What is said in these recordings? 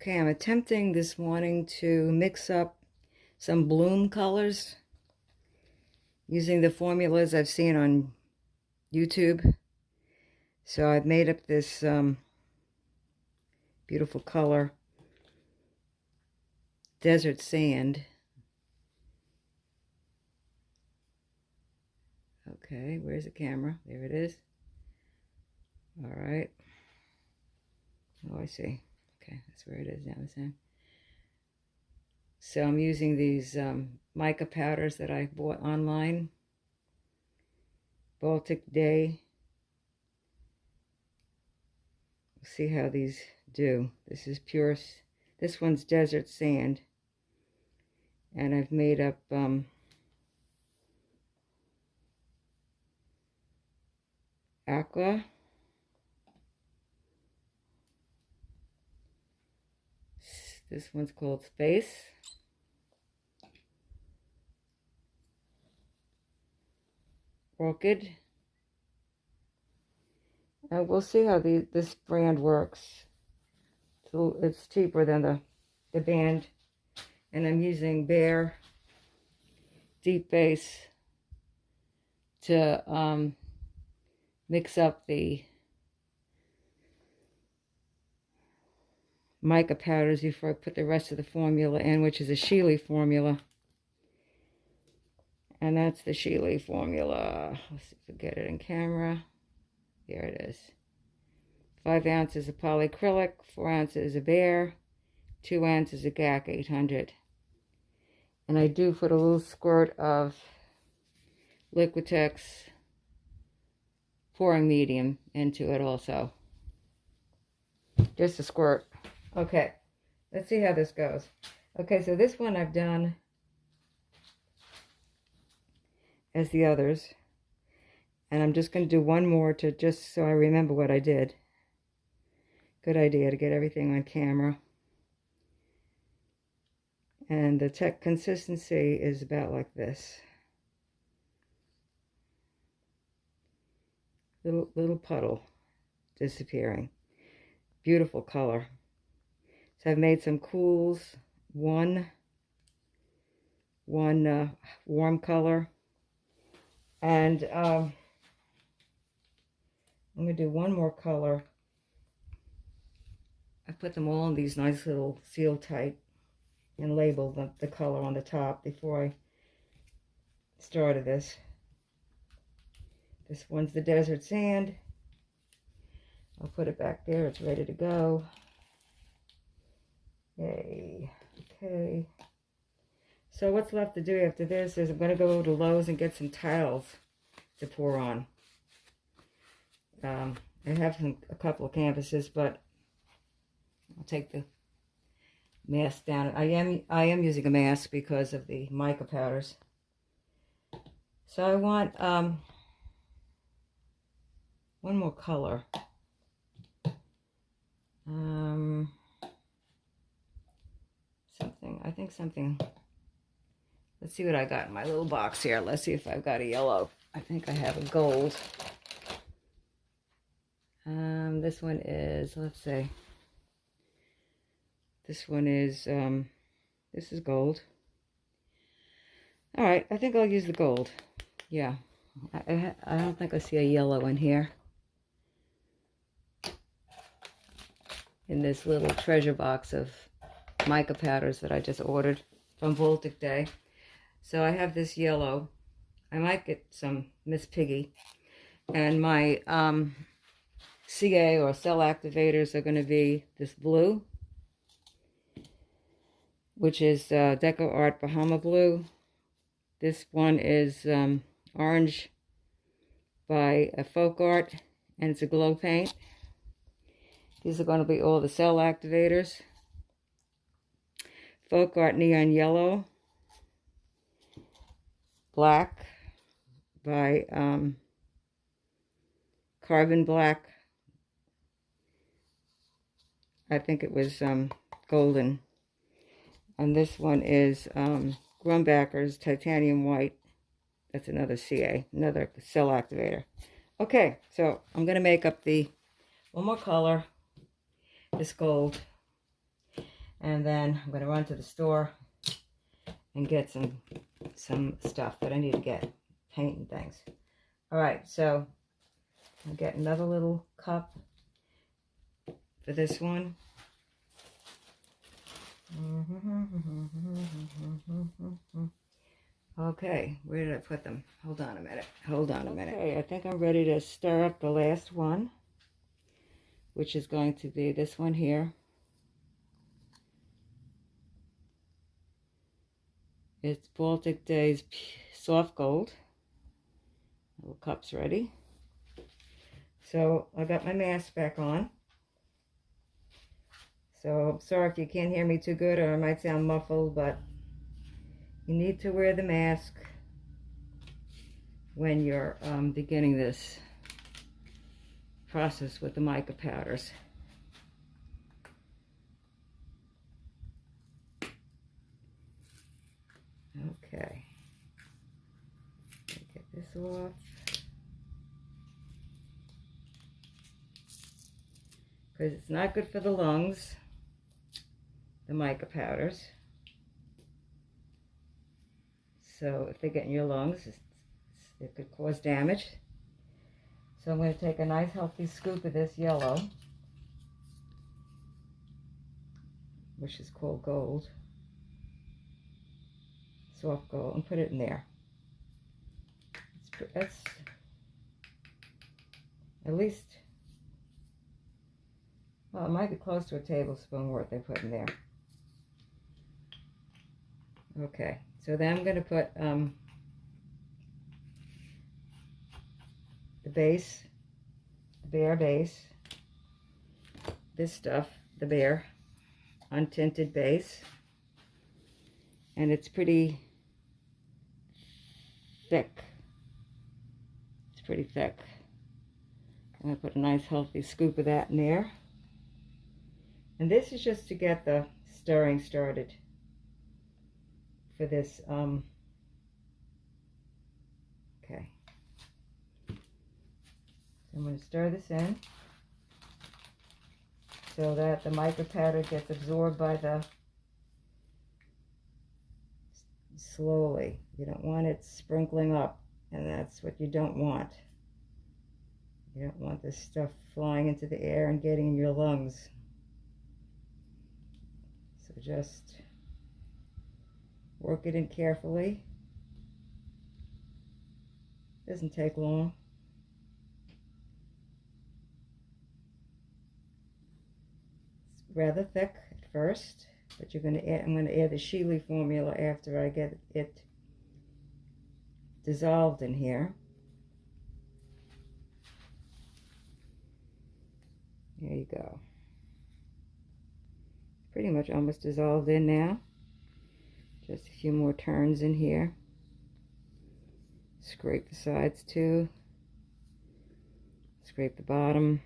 Okay, I'm attempting this morning to mix up some bloom colors using the formulas I've seen on YouTube. So I've made up this beautiful color, desert sand. Okay, where's the camera? There it is. All right. Oh, I see. Okay, that's where it is now. So I'm using these mica powders that I bought online. Baltic Day. See how these do. This is pure. This one's desert sand. And I've made up aqua. This one's called space. Orchid. And we'll see how this brand works. So it's cheaper than the band. And I'm using Bare Deep Base to mix up the mica powders before I put the rest of the formula in, which is a Sheely formula. And that's the Sheely formula. Let's see if we get it in camera. There it is. 5 ounces of polyacrylic, 4 ounces of Bare, 2 ounces of GAC 800. And I do put a little squirt of Liquitex pouring medium into it also. Just a squirt. Okay, let's see how this goes. Okay, so this one I've done as the others. And I'm just going to do one more to just so I remember what I did. Good idea to get everything on camera. And the consistency is about like this. Little puddle disappearing. Beautiful color. So I've made some cools. One warm color. And I'm going to do one more color. I put them all in these nice little seal tight and label the color on the top before I started this. This one's the desert sand. I'll put it back there. It's ready to go. Yay. Okay. So what's left to do after this is I'm going to go to Lowe's and get some tiles to pour on. I have a couple of canvases, but I'll take the mask down. I am using a mask because of the mica powders. So I want one more color. Something. Let's see what I got in my little box here. Let's see if I've got a yellow. I think I have a gold. This one is, let's see. This one is, this is gold. All right, I think I'll use the gold. Yeah, I don't think I see a yellow in here. In this little treasure box of mica powders that I just ordered from Baltic Day. So I have this yellow. I might get some Miss Piggy. And my CA or cell activators are going to be this blue, which is Deco Art Bahama Blue. This one is orange by Folk Art, and it's a glow paint. These are going to be all the cell activators. Folk Art Neon Yellow. Black by Carbon Black. I think it was golden. And this one is Grumbacher's Titanium White. That's another CA, another cell activator. Okay, so I'm going to make up one more color, this gold. And then I'm going to run to the store and get some stuff that I need to get, paint and things. All right, so I'll get another little cup for this one. Okay, where did I put them? Hold on a minute. Okay, I think I'm ready to stir up the last one, which is going to be this one here. It's Baltic Days Soft Gold. Little cup's ready. So I got my mask back on. So I'm sorry if you can't hear me too good, or I might sound muffled, but you need to wear the mask when you're beginning this process with the mica powders. Okay. Get this off. Because it's not good for the lungs, the mica powders. So if they get in your lungs, it could cause damage. So I'm going to take a nice healthy scoop of this yellow, which is called gold, soft gold, and put it in there. That's at least, well, it might be close to a tablespoon worth they put in there. Okay, so then I'm going to put the base, the Behr base, this stuff, the Behr untinted base, and it's pretty thick. It's pretty thick. I'm going to put a nice healthy scoop of that in there. And this is just to get the stirring started for this. Okay. So I'm going to stir this in so that the mica powder gets absorbed by the, slowly. You don't want it sprinkling up, and that's what you don't want. You don't want this stuff flying into the air and getting in your lungs. So just work it in carefully. Doesn't take long. It's rather thick at first, but you're going to add, I'm going to add the Sheely formula after I get it dissolved in here. There you go. Pretty much almost dissolved in now. Just a few more turns in here. Scrape the sides too. Scrape the bottom.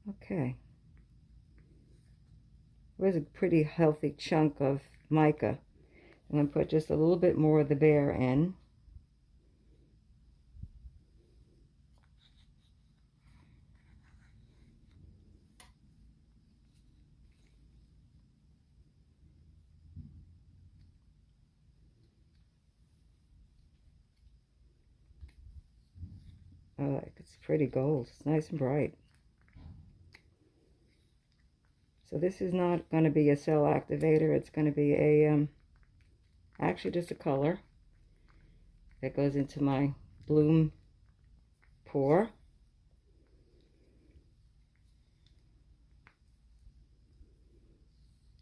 Okay. It was a pretty healthy chunk of mica. I'm going to put just a little bit more of the Behr in. It's pretty gold. It's nice and bright. So this is not going to be a cell activator. It's going to be a, actually just a color that goes into my bloom pour.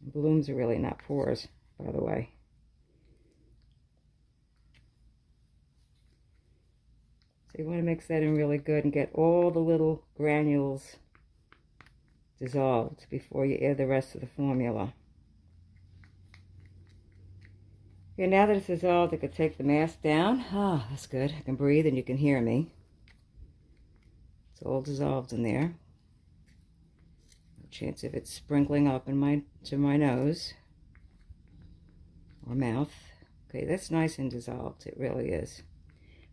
Blooms are really not pores, by the way. So you want to mix that in really good and get all the little granules dissolved before you add the rest of the formula. Okay, now that it's dissolved, I can take the mask down. Ah, that's good. I can breathe and you can hear me. It's all dissolved in there. No chance of it sprinkling up in to my nose or mouth. Okay, that's nice and dissolved. It really is.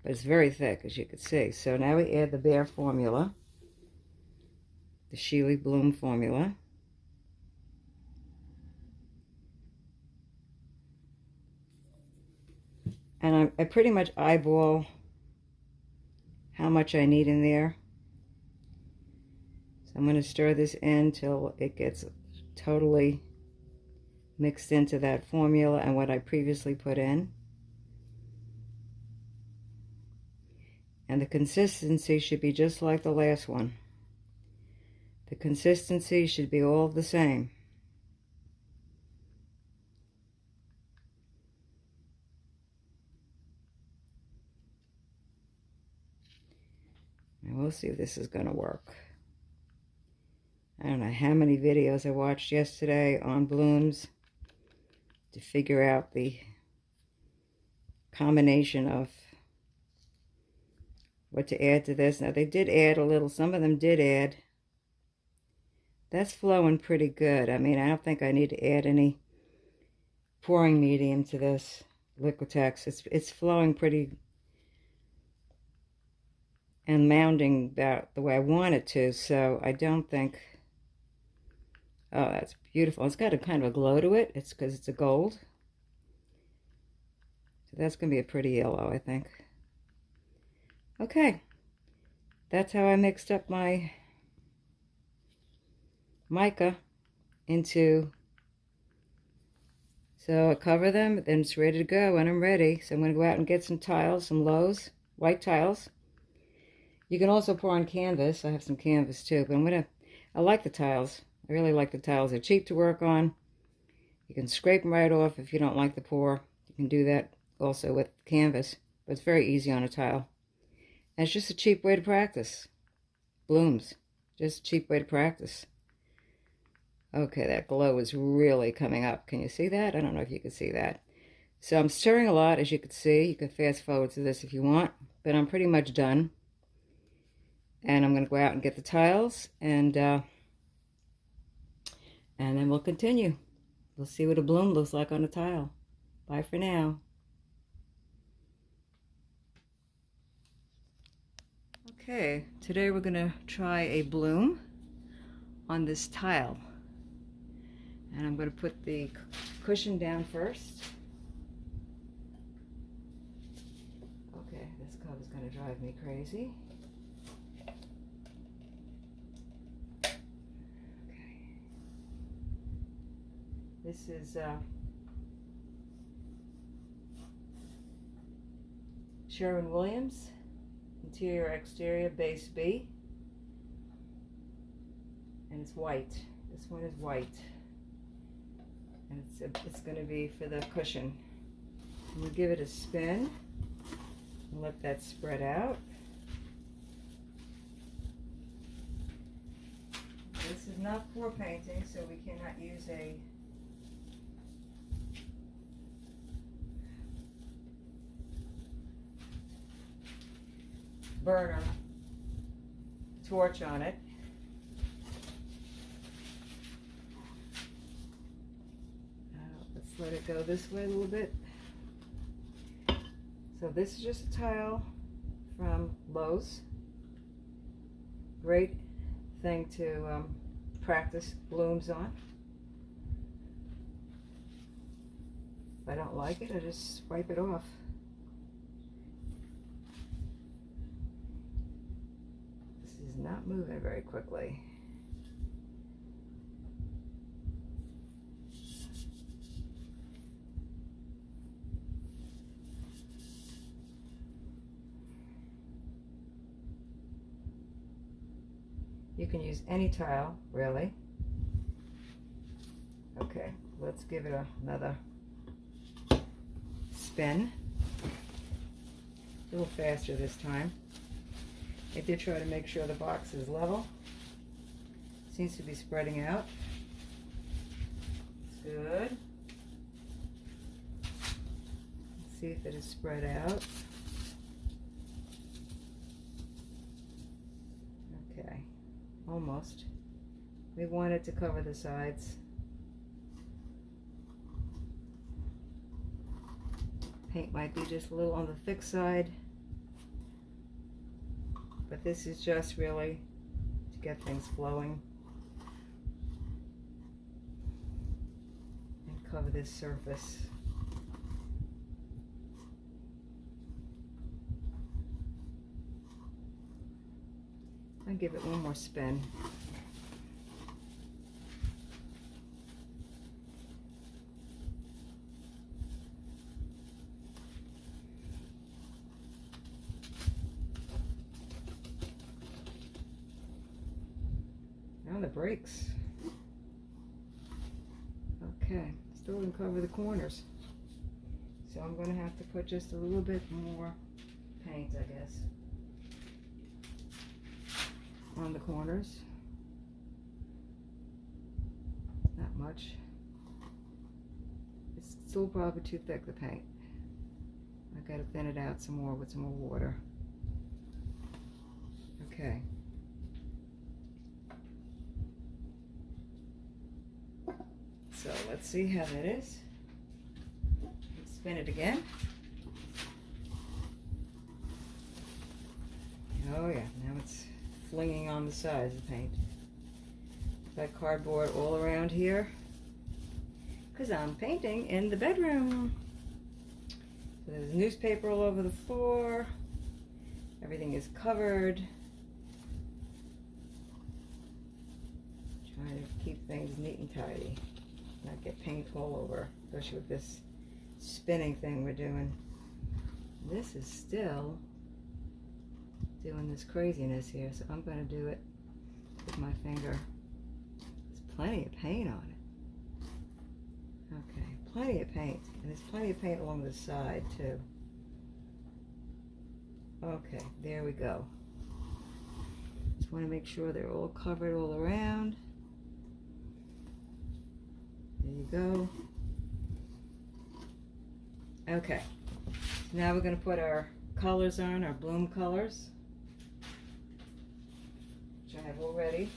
but it's very thick, as you can see. So now we add the Bare formula, the Sheely Bloom formula. And I pretty much eyeball how much I need in there. So I'm going to stir this in till it gets totally mixed into that formula and what I previously put in. And the consistency should be just like the last one. The consistency should be all the same. And we'll see if this is going to work. I don't know how many videos I watched yesterday on blooms to figure out the combination of what to add to this. Now they did add a little, some of them did add. That's flowing pretty good. I mean, I don't think I need to add any pouring medium to this Liquitex. It's flowing pretty and mounding about the way I want it to, so I don't think... Oh, that's beautiful. It's got a kind of a glow to it. It's because it's a gold. So that's going to be a pretty yellow, I think. Okay. That's how I mixed up my mica into... So I cover them, then it's ready to go when I'm ready. So I'm going to go out and get some tiles, some Lowe's, white tiles. You can also pour on canvas. I have some canvas too, but I like the tiles. I really like the tiles. They're cheap to work on. You can scrape them right off if you don't like the pour. You can do that also with canvas, but it's very easy on a tile. And it's just a cheap way to practice. Blooms. Just a cheap way to practice. Okay, that glow is really coming up. Can you see that? I don't know if you can see that. So I'm stirring a lot, as you can see. You can fast forward to this if you want, but I'm pretty much done. And I'm going to go out and get the tiles, and then we'll continue. We'll see what a bloom looks like on a tile. Bye for now. Okay, today we're going to try a bloom on this tile. And I'm going to put the cushion down first. Okay, this cover is going to drive me crazy. This is Sherwin-Williams, interior exterior base B, and it's white. This one is white, and it's going to be for the cushion. I'm going to give it a spin and let that spread out. This is not pour painting, so we cannot use a burner torch on it. Let's let it go this way a little bit. So this is just a tile from Lowe's. Great thing to practice blooms on. If I don't like it, I just wipe it off. Is not moving very quickly. You can use any tile, really. Okay, let's give it another spin. A little faster this time. I did try to make sure the box is level. Seems to be spreading out. It's good. Let's see if it is spread out. Okay, almost. We want it to cover the sides. Paint might be just a little on the thick side. but this is just really to get things flowing and cover this surface. I'll give it one more spin. Now the brakes. Okay, still didn't cover the corners. So I'm going to have to put just a little bit more paint, I guess, on the corners. Not much. It's still probably too thick, the paint. I gotta thin it out some more with some more water. Okay. So let's see how that is. Let's spin it again. Oh yeah, now it's flinging on the sides of the paint. Got cardboard all around here because I'm painting in the bedroom. So there's newspaper all over the floor. Everything is covered. Trying to keep things neat and tidy. Not get paint all over, especially with this spinning thing we're doing. This is still doing this craziness here, so I'm going to do it with my finger. There's plenty of paint on it. Okay, plenty of paint. And there's plenty of paint along the side too. Okay, there we go. Just want to make sure they're all covered all around. There you go. Okay, so now we're going to put our colors on, our bloom colors, which I have all ready.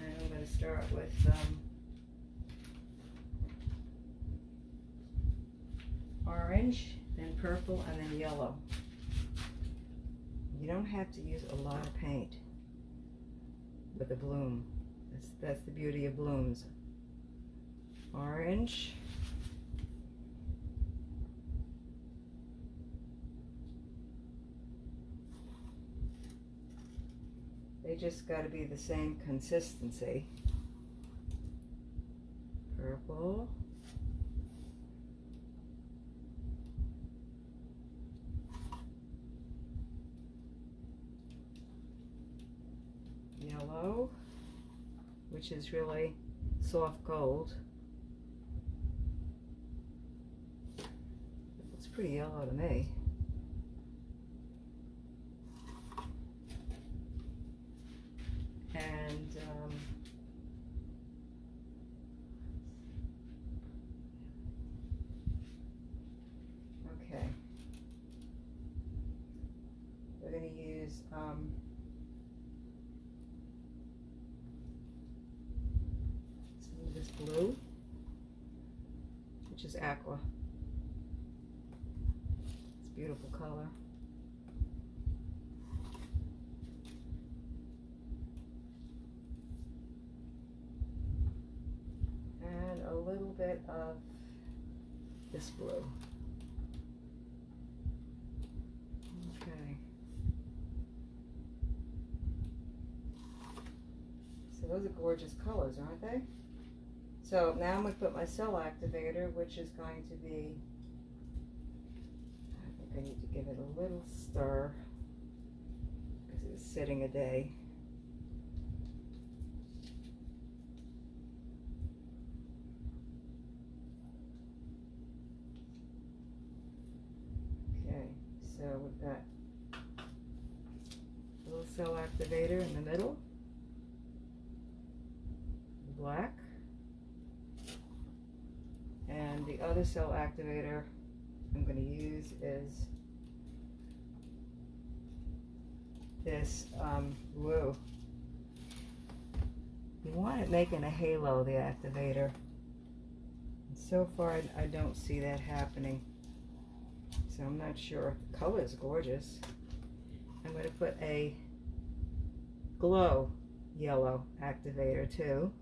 And I'm going to start with orange, then purple, and then yellow. You don't have to use a lot of paint with a bloom. That's the beauty of blooms. Orange. They just got to be the same consistency. Purple. Yellow, which is really soft gold. It looks pretty yellow to me. And okay, we're going to use some of this blue, which is aqua. It's a beautiful color. And a little bit of this blue. Okay. So those are gorgeous colors, aren't they? So now I'm going to put my cell activator, which is going to be, I think I need to give it a little stir because it was sitting a day. Okay, so we've got a little cell activator in the middle, black. And the other cell activator I'm going to use is this blue. You want it making a halo, the activator. And so far I don't see that happening. So I'm not sure. The color is gorgeous. I'm going to put a glow yellow activator too.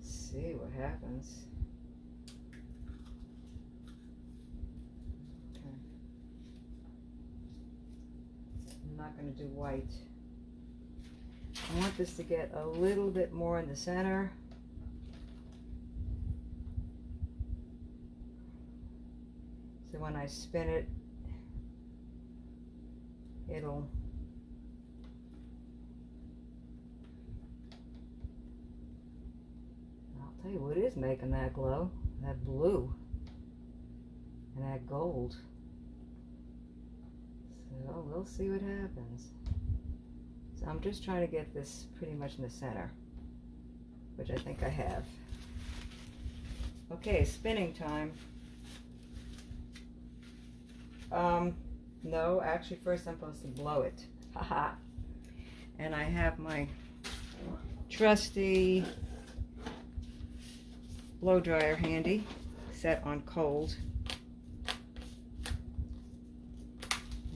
See what happens. Okay. I'm not going to do white. I want this to get a little bit more in the center. So when I spin it, it'll I'll tell you what is making that glow, that blue and that gold. So we'll see what happens. So I'm just trying to get this pretty much in the center, which I think I have. Okay, spinning time. No, actually first I'm supposed to blow it. Haha. And I have my trusty blow dryer handy, set on cold.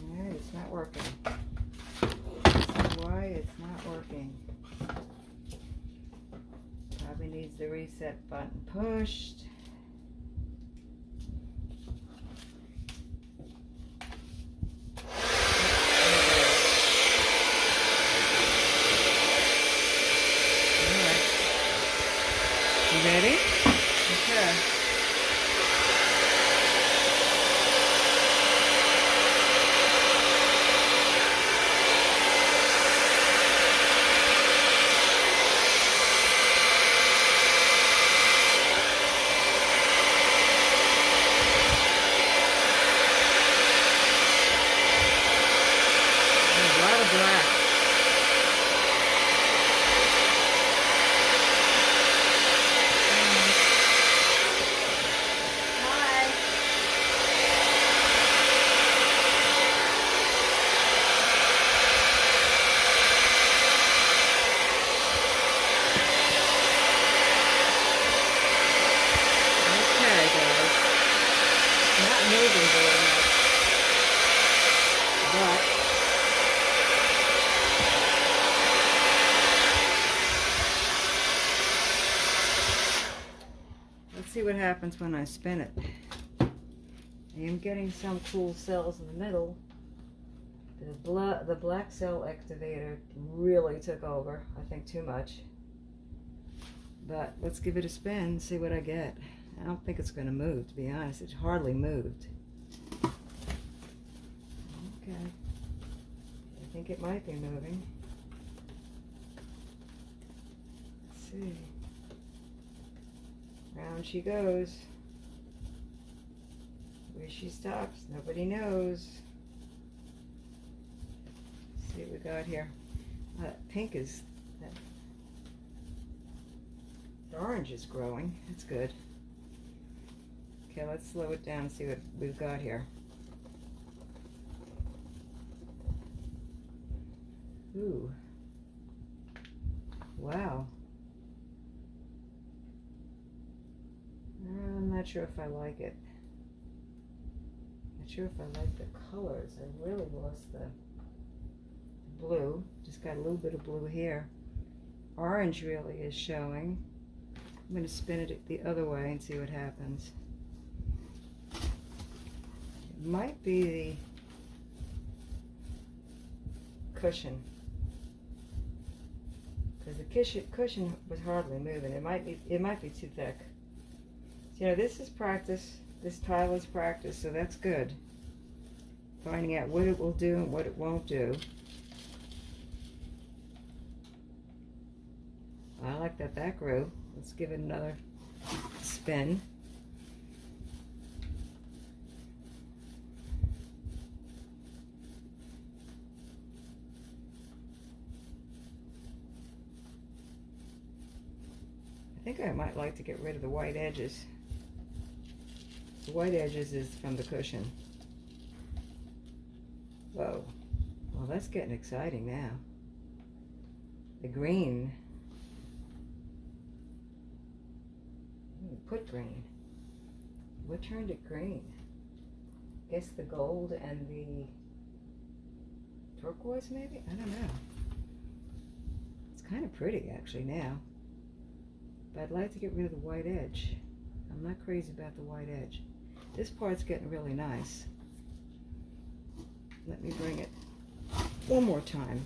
Alright, it's not working. Why it's not working? Probably needs the reset button pushed. Ready? Okay. There's a lot of black. Moving very much, but let's see what happens when I spin it. I am getting some cool cells in the middle. The black cell activator really took over, I think too much. But let's give it a spin and see what I get. I don't think it's going to move, to be honest. It hardly moved. Okay. I think it might be moving. Let's see. Round she goes. Where she stops, nobody knows. Let's see what we got here. Pink is... The orange is growing. That's good. Okay, let's slow it down and see what we've got here. Ooh. Wow. I'm not sure if I like it. Not sure if I like the colors. I really lost the blue. Just got a little bit of blue here. Orange really is showing. I'm going to spin it the other way and see what happens. It might be the cushion, because the cushion was hardly moving. It might be too thick. So, you know, this is practice. This tile is practice, so that's good. Finding out what it will do and what it won't do. I like that grew. Let's give it another spin. I think I might like to get rid of the white edges. The white edges is from the cushion. Whoa. Well, that's getting exciting now. The green. Put green. What turned it green? guess the gold and the turquoise maybe? I don't know. It's kind of pretty actually now. But I'd like to get rid of the white edge. I'm not crazy about the white edge. This part's getting really nice. Let me bring it one more time.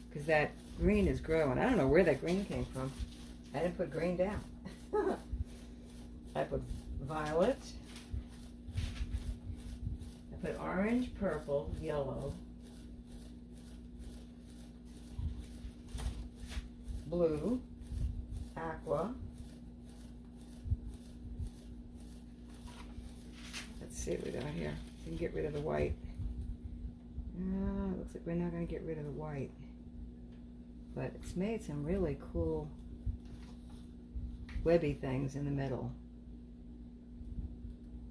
Because that green is growing. I don't know where that green came from. I didn't put green down. I put violet. I put orange, purple, yellow, blue, aqua. Let's see what we got here. We can get rid of the white. Looks like we're not going to get rid of the white. But it's made some really cool webby things in the middle.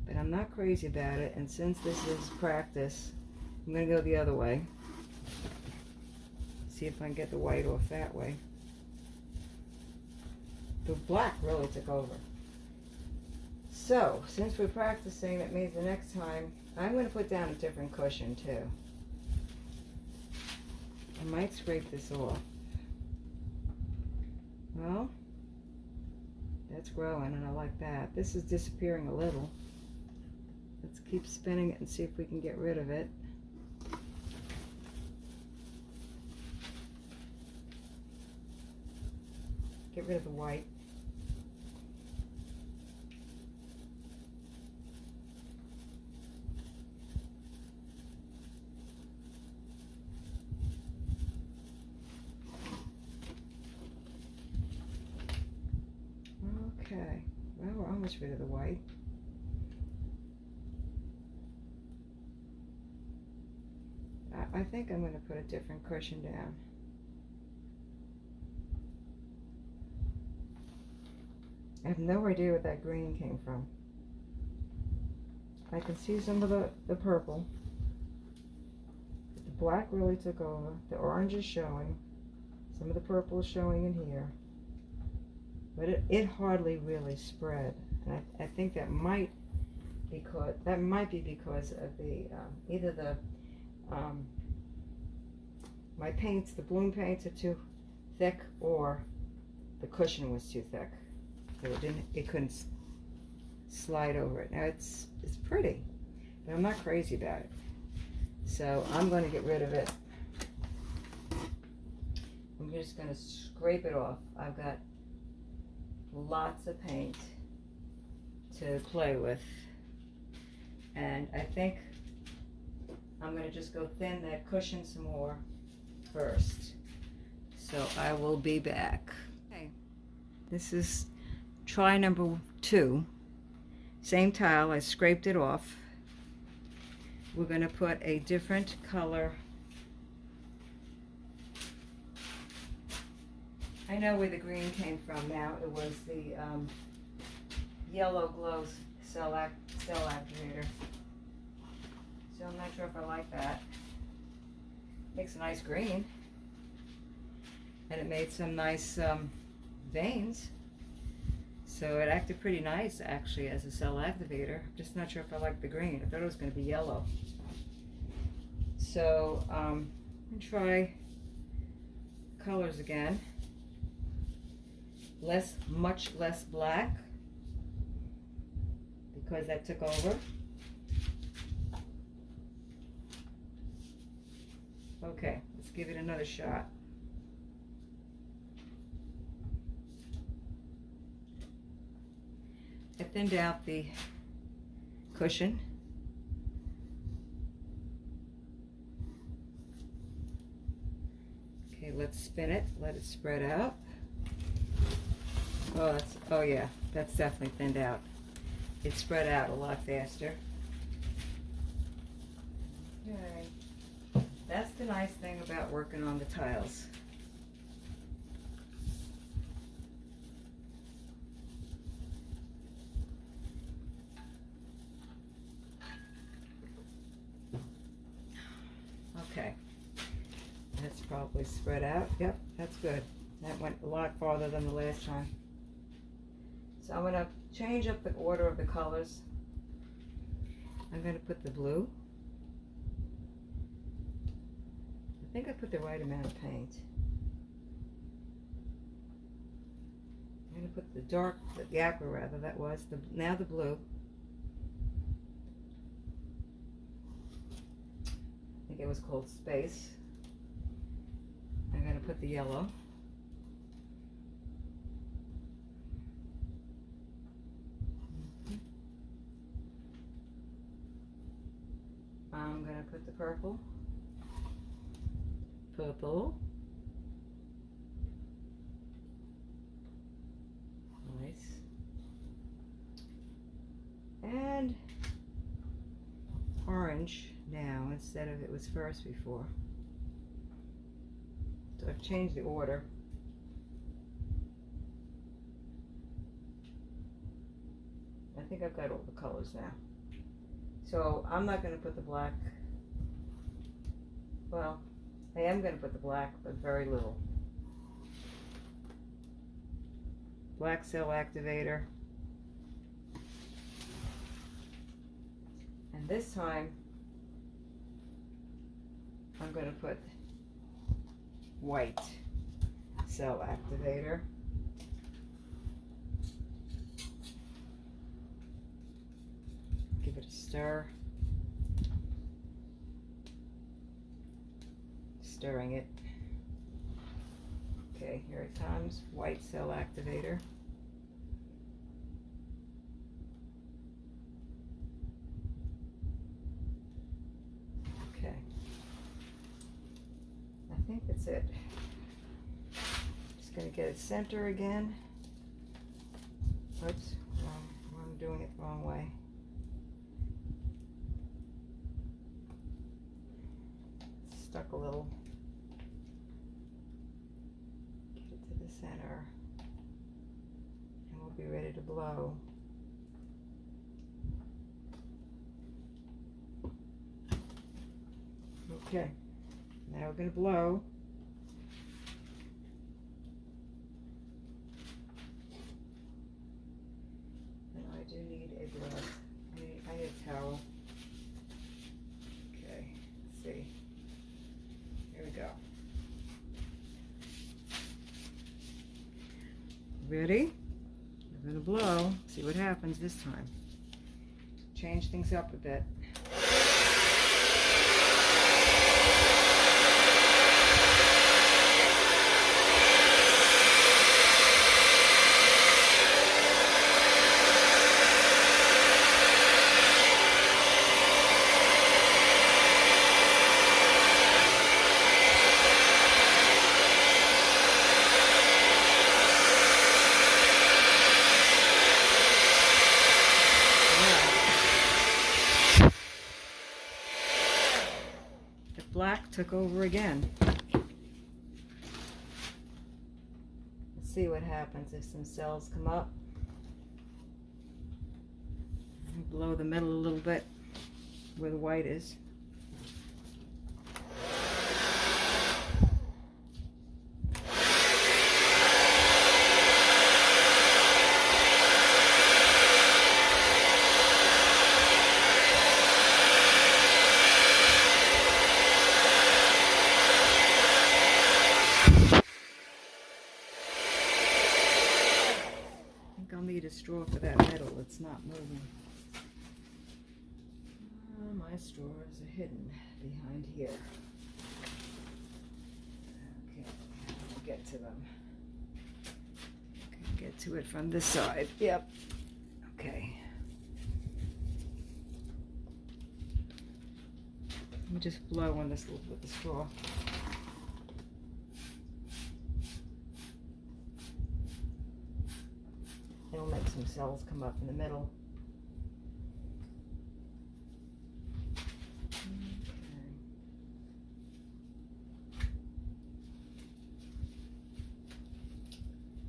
But I'm not crazy about it, and since this is practice, I'm going to go the other way. See if I can get the white off that way. The black really took over. So, since we're practicing, that means the next time, I'm going to put down a different cushion too. I might scrape this off. Well, that's growing and I like that. This is disappearing a little. Let's keep spinning it and see if we can get rid of it. Get rid of the white. Okay, well, we're almost rid of the white. I think I'm going to put a different cushion down. I have no idea where that green came from. I can see some of the purple. The black really took over. The orange is showing. Some of the purple is showing in here. But it hardly really spread. And I think that might be because of the either the my paints, the bloom paints are too thick, or the cushion was too thick, so it couldn't slide over it. Now it's pretty, but I'm not crazy about it, so I'm going to get rid of it. I'm just going to scrape it off. I've got lots of paint to play with, and I think I'm going to just go thin that cushion some more first. So I will be back. Okay, this is try number 2. Same tile, I scraped it off. We're going to put a different color. I know where the green came from now. It was the Yellow Glow cell activator. So I'm not sure if I like that. Makes a nice green. And it made some nice veins. So it acted pretty nice actually as a cell activator. I'm just not sure if I like the green. I thought it was going to be yellow. So I'm going to try colors again. Much less black, because that took over. Okay, let's give it another shot. I thinned out the cushion. Okay, let's spin it, let it spread out. Oh yeah, that's definitely thinned out. It spread out a lot faster. Okay, that's the nice thing about working on the tiles. Okay, that's probably spread out. Yep, that's good. That went a lot farther than the last time. So I'm going to change up the order of the colors. I'm going to put the blue. I think I put the right amount of paint. I'm going to put the dark, the aqua rather, that was, now the blue. I think it was called Space. I'm going to put the yellow. I'm going to put the purple. Purple. Nice. And orange now instead of it was first before. So I've changed the order. I think I've got all the colors now. So I'm not going to put the black. Well, I am going to put the black, but very little. Black cell activator. And this time, I'm going to put white cell activator. Give it a stir. Stirring it. Okay, here it comes. White cell activator. Okay. I think that's it. Just going to get it center again. Oops, I'm doing it the wrong way. Stuck a little. Get it to the center. And we'll be ready to blow. Okay, now we're going to blow. And I do need a glove. I need a towel. Okay, let's see. Here we go. Ready? We're going to blow. See what happens this time. Change things up a bit. Black took over again. Let's see what happens if some cells come up. Blow the middle a little bit where the white is. I'll need a straw for that middle. It's not moving. My straws are hidden behind here. Okay, I'll get to them. Okay, get to it from this side. Yep. Okay. Let me just blow on this with the straw. It'll make some cells come up in the middle.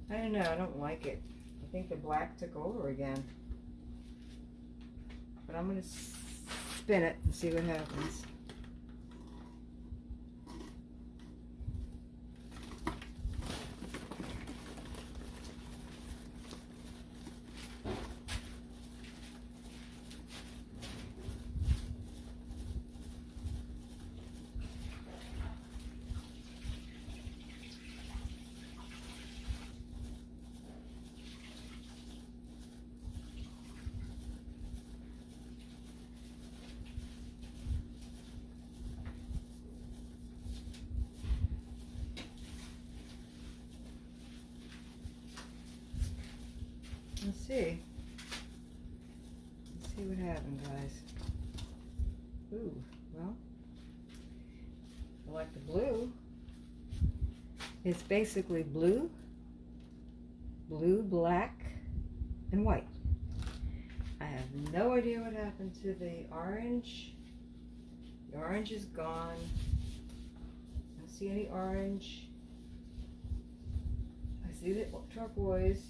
I don't know, I don't like it. I think the black took over again. But I'm going to spin it and see what happens. Let's see. Let's see what happened, guys. Ooh, well, I like the blue. It's basically blue, black, and white. I have no idea what happened to the orange. The orange is gone. I don't see any orange. I see the turquoise.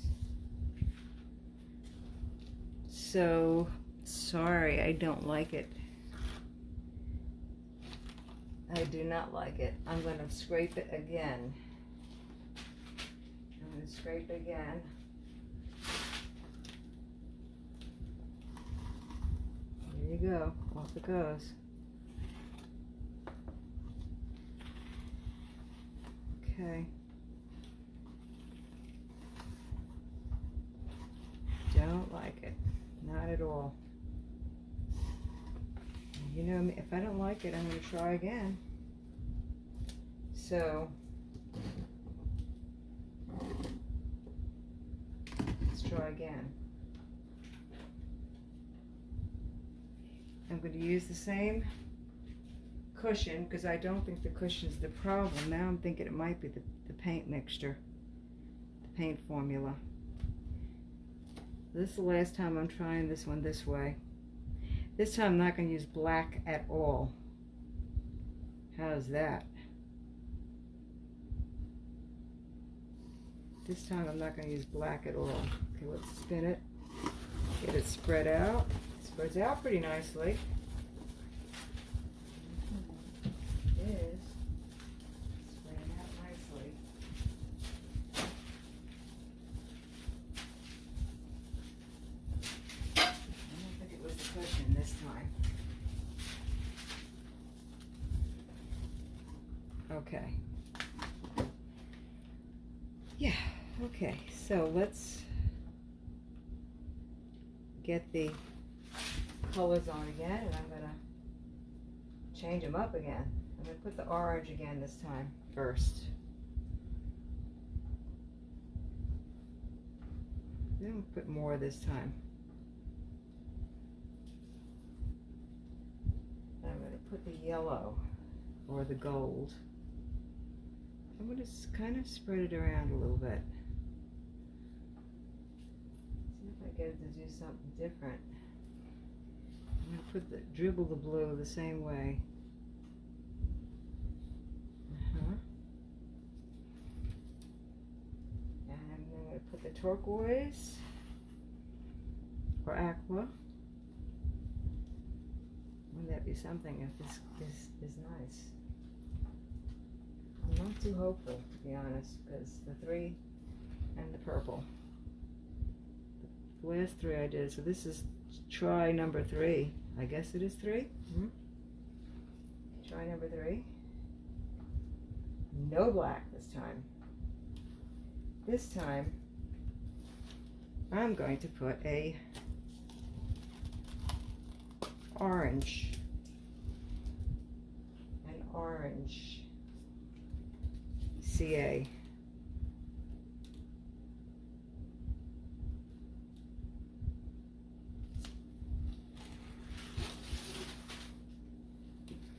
So, sorry, I don't like it. I do not like it. I'm going to scrape it again. I'm going to scrape again. There you go. Off it goes. Okay. Don't like it. Not at all. You know me, if I don't like it, I'm going to try again. So, let's try again. I'm going to use the same cushion because I don't think the cushion's the problem. Now I'm thinking it might be the paint mixture, the paint formula. This is the last time I'm trying this one this way. This time I'm not going to use black at all. How's that? This time I'm not going to use black at all. Okay, let's spin it. Get it spread out. It spreads out pretty nicely. It is spreading out nicely. I don't think it was the cushion this time. Okay. Yeah, okay, so let's get the colors on again, and I'm gonna change them up again. I'm gonna put the orange again this time first. Then we'll put more this time. And I'm gonna put the yellow or the gold. I'm going to kind of spread it around a little bit. See if I get it to do something different. I'm going to dribble the blue the same way. And I'm going to put the turquoise or aqua. Wouldn't that be something if this is nice? I'm not too hopeful, to be honest, because the 3 and the purple. The last 3 I did, so this is try number 3. I guess it is 3. Try number 3. No black this time. This time, I'm going to put a orange. An orange. CA.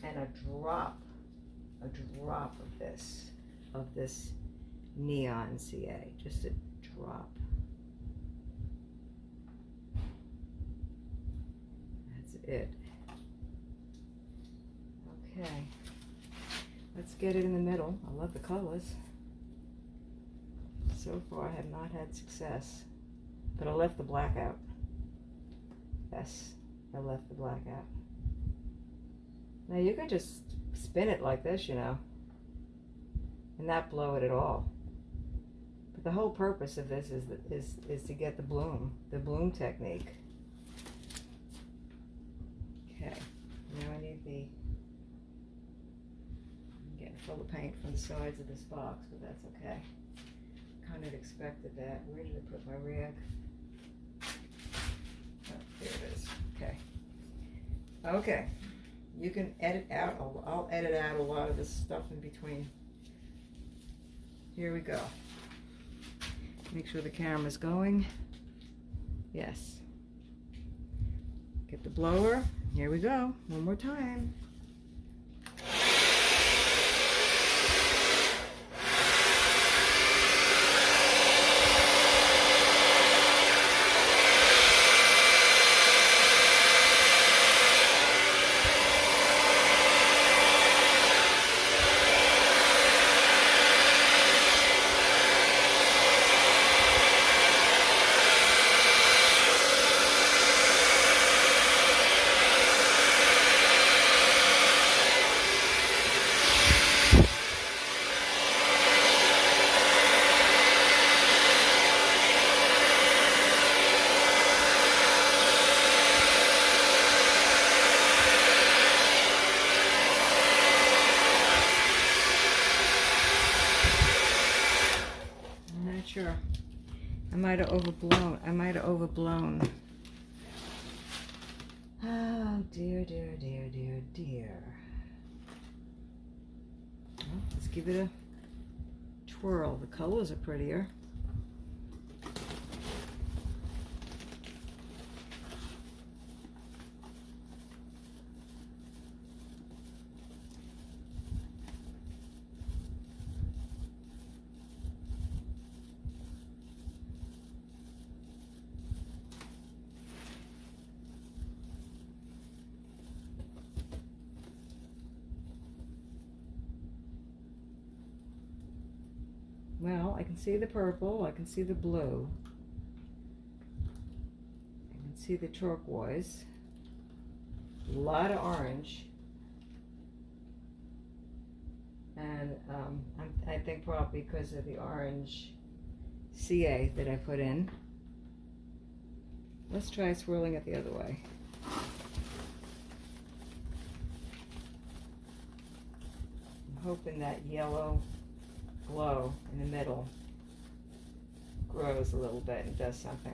And a drop of this neon CA, just a drop. That's it. Okay. Let's get it in the middle. I love the colors. So far I have not had success, but I left the black out. Yes, I left the black out. Now you could just spin it like this, you know, and not blow it at all. But the whole purpose of this is to get the bloom technique. Okay, now I need the full of paint from the sides of this box, but that's okay. Kind of expected that. Where did I put my rag? Oh, there it is. Okay. Okay. You can edit out. I'll edit out a lot of this stuff in between. Here we go. Make sure the camera's going. Yes. Get the blower. Here we go. One more time. Sure. I might have overblown. Oh, dear, dear, dear, dear, dear. Well, let's give it a twirl. The colors are prettier. Well, I can see the purple, I can see the blue, I can see the turquoise, a lot of orange, and I think probably because of the orange CA that I put in. Let's try swirling it the other way. I'm hoping that yellow glow in the middle grows a little bit and does something.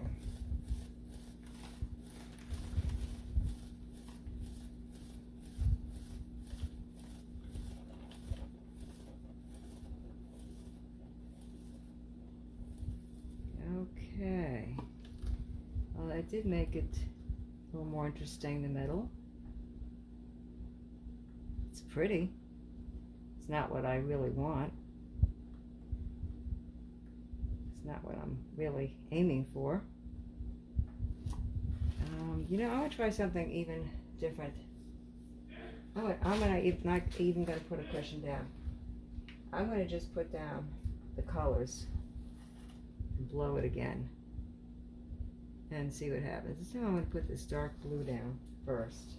Okay. Well, I did make it a little more interesting in the middle. It's pretty. It's not what I really want. Not what I'm really aiming for. You know, I want to try something even different. I'm not even going to put a cushion down. I'm going to just put down the colors and blow it again and see what happens. This time I'm going to put this dark blue down first.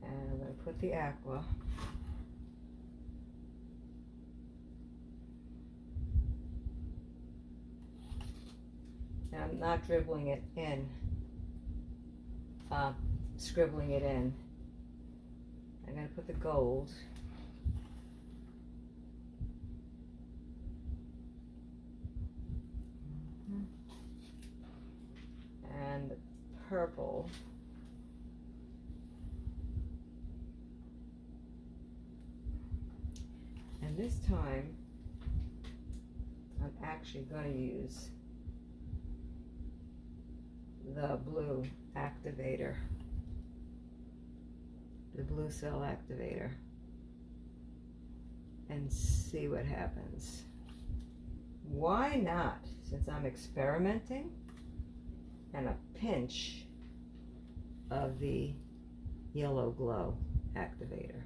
And I'm going to put the aqua. I'm not dribbling it in, scribbling it in. I'm going to put the gold. And the purple. And this time, I'm actually going to use the blue activator, the blue cell activator, and see what happens. Why not? Since I'm experimenting, and a pinch of the yellow glow activator.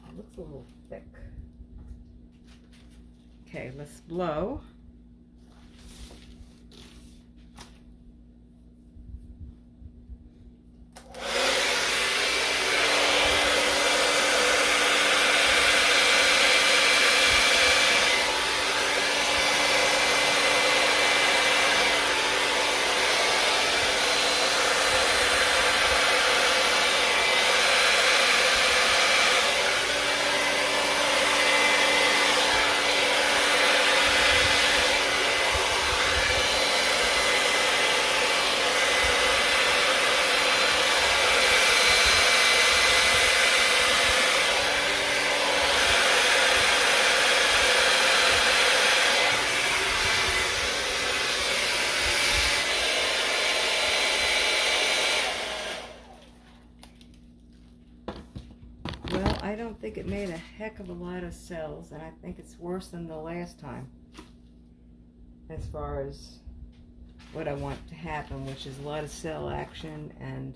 It looks a little thick. Okay, let's blow. I don't think it made a heck of a lot of cells, and I think it's worse than the last time as far as what I want to happen, which is a lot of cell action. And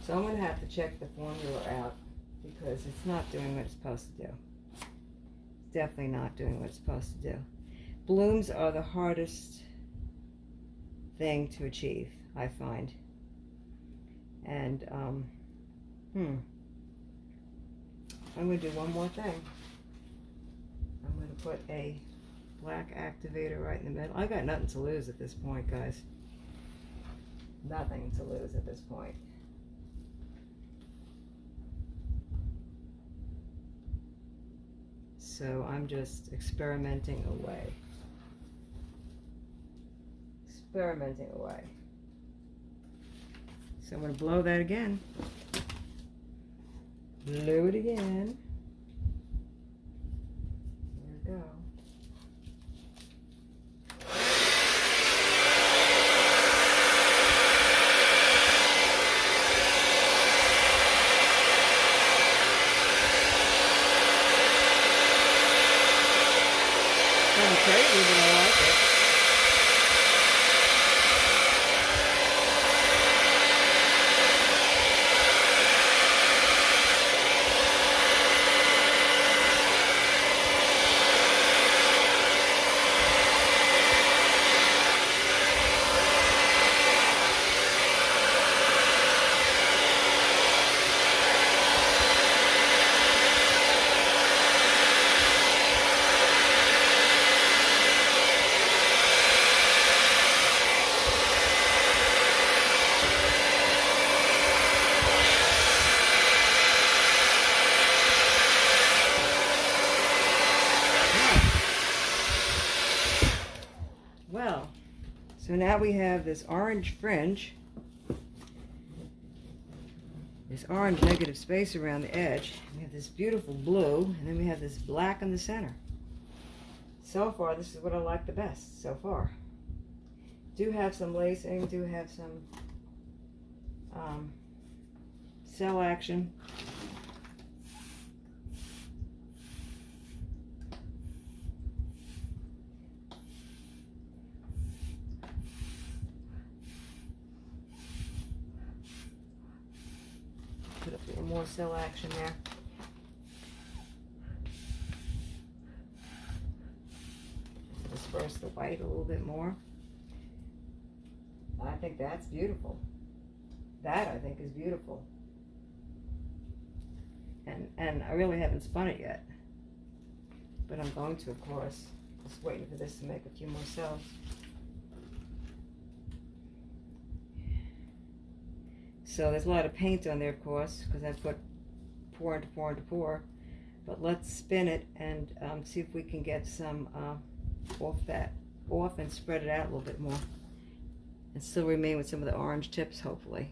so I'm going to have to check the formula out because it's not doing what it's supposed to do. It's definitely not doing what it's supposed to do. Blooms are the hardest thing to achieve, I find. And I'm going to do one more thing. I'm going to put a black activator right in the middle. I got nothing to lose at this point, guys. Nothing to lose at this point. So I'm just experimenting away. Experimenting away. So I'm going to blow that again. Blow it again. There we go. Kind of crazy, but I like it. Well, so now we have this orange fringe, this orange negative space around the edge. We have this beautiful blue, and then we have this black in the center. So far, this is what I like the best so far. Do have some lacing, do have some cell action. Put a little more cell action there. Disperse the white a little bit more. I think that's beautiful. That I think is beautiful. And I really haven't spun it yet. But I'm going to, of course. Just waiting for this to make a few more cells. So there's a lot of paint on there, of course, because I put pour into pour into pour. But let's spin it and see if we can get some off and spread it out a little bit more. And still remain with some of the orange tips, hopefully.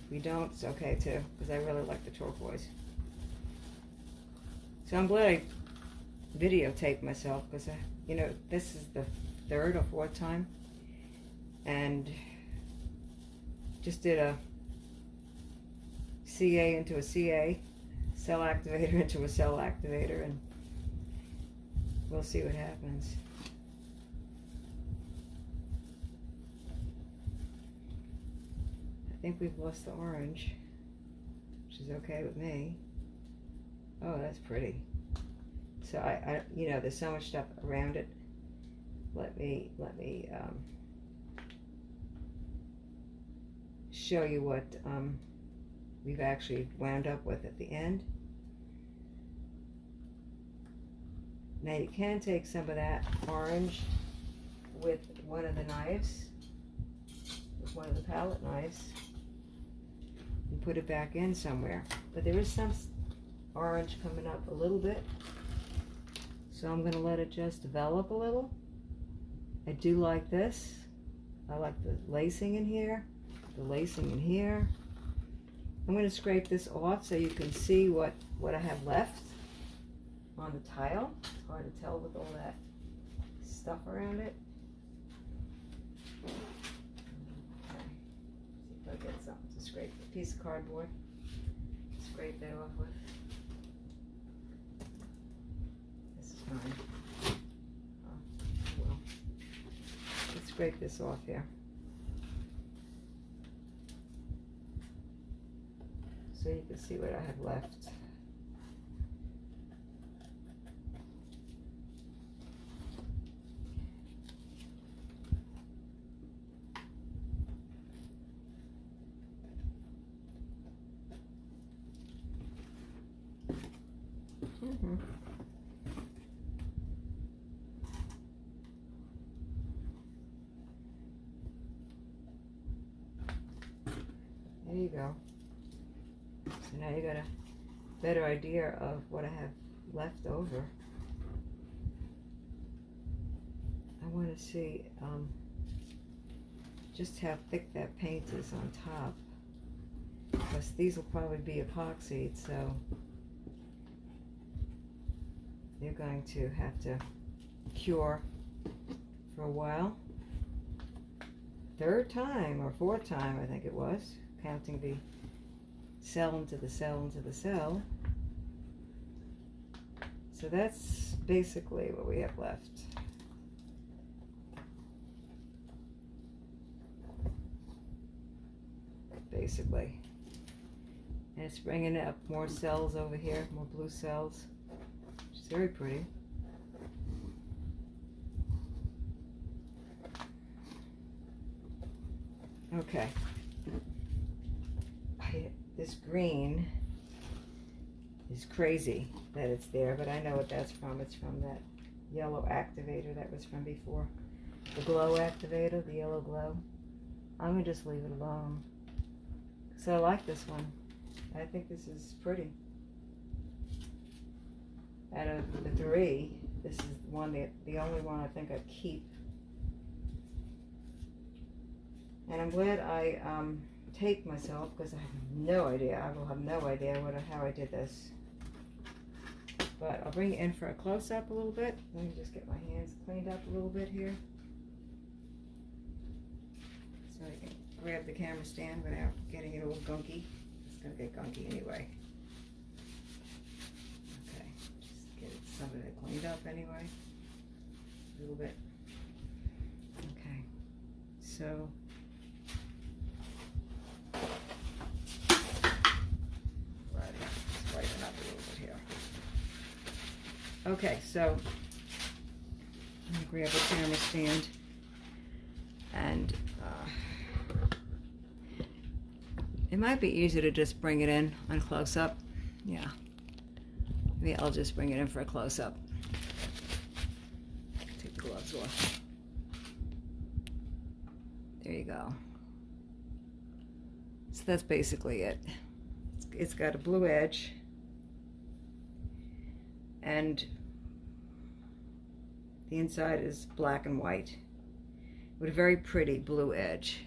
If we don't, it's okay too, because I really like the turquoise. So I'm glad I videotaped myself, because you know, this is the third or fourth time. And just did a CA into a CA, cell activator into a cell activator, and we'll see what happens. I think we've lost the orange, which is okay with me. Oh, that's pretty. So I you know, there's so much stuff around it. Let me show you what we've actually wound up with at the end. Now you can take some of that orange with one of the knives, with one of the palette knives, and put it back in somewhere. But there is some orange coming up a little bit, so I'm going to let it just develop a little. I do like this. I like the lacing in here, the lacing in here. I'm going to scrape this off so you can see what I have left on the tile. It's hard to tell with all that stuff around it. Okay. See if I get something to scrape. A piece of cardboard. Scrape scrape that off with. This is fine. Oh, well. Let's scrape this off here. So you can see what I have left. There you go. So now you got a better idea of what I have left over. I want to see just how thick that paint is on top, because these will probably be epoxied, so you're going to have to cure for a while. Third time or fourth time, I think it was, counting the cell into the cell into the cell. So that's basically what we have left. Basically. And it's bringing up more cells over here, more blue cells, which is very pretty. Okay. This green is crazy that it's there, but I know what that's from. It's from that yellow activator that was from before. The glow activator, the yellow glow. I'm going to just leave it alone. So I like this one. I think this is pretty. Out of the three, this is the only one I think I'd keep. And I'm glad I taped myself, because I have no idea. I will have no idea how I did this. But I'll bring it in for a close-up a little bit. Let me just get my hands cleaned up a little bit here, so I can grab the camera stand without getting it all gunky. It's going to get gunky anyway. Okay, just get some of it cleaned up anyway. A little bit. Okay, so brighten up a little bit here. Okay, so I'm going to grab a camera stand, and it might be easier to just bring it in on close-up. Yeah, maybe I'll just bring it in for a close-up. Take the gloves off. There you go. So that's basically it. It's got a blue edge and the inside is black and white with a very pretty blue edge.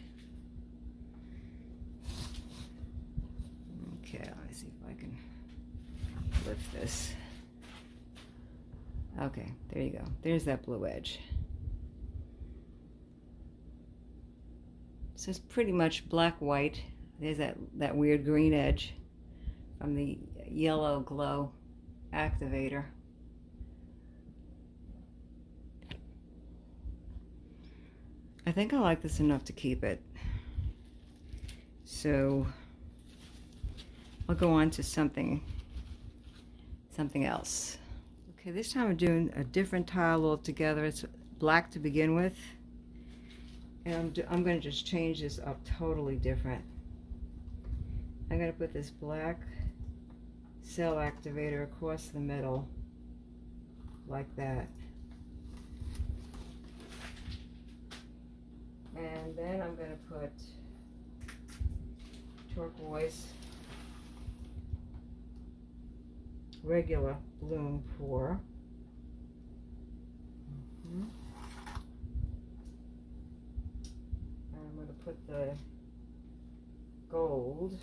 Okay, let me see if I can lift this. Okay, there you go. There's that blue edge. So it's pretty much black white. There's that weird green edge from the yellow glow activator. I think I like this enough to keep it. So I'll go on to something else. Okay, this time I'm doing a different tile altogether. It's black to begin with. And I'm going to just change this up totally different. I'm going to put this black cell activator across the middle like that. And then I'm going to put turquoise regular bloom pour. And I'm going to put the gold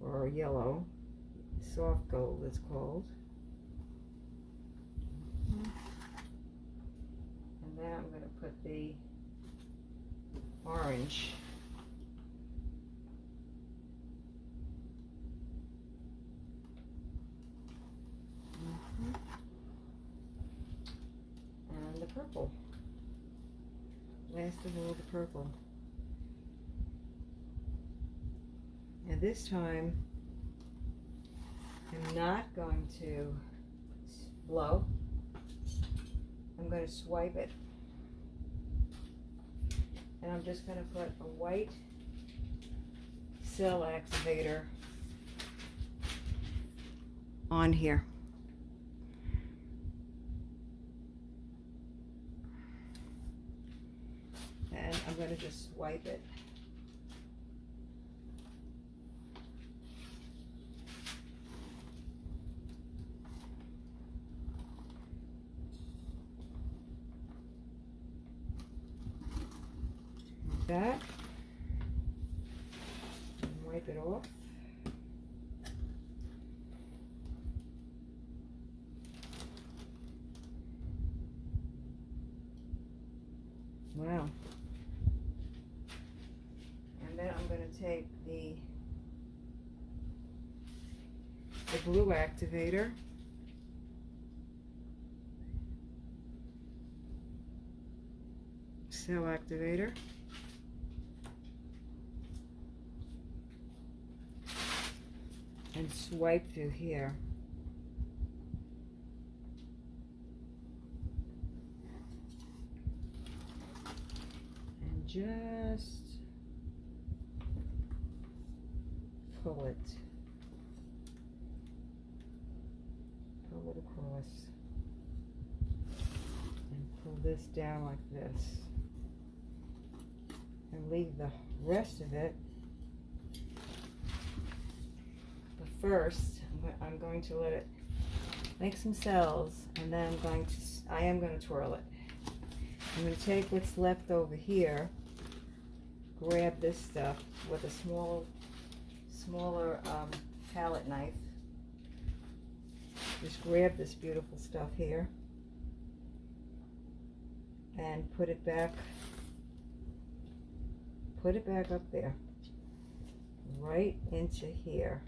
or yellow, soft gold it's called. And then I'm going to put the orange purple. And this time, I'm not going to blow. I'm going to swipe it. And I'm just going to put a white cell activator on here. And I'm going to just swipe it. Like that. And wipe it off. Wow. And then I'm going to take the blue activator, cell activator, and swipe through here. And just pull it across, and pull this down like this, and leave the rest of it. But first, I'm going to let it make some cells, and then I am going to twirl it. I'm going to take what's left over here, grab this stuff with a smaller palette knife. Just grab this beautiful stuff here and put it back up there, right into here.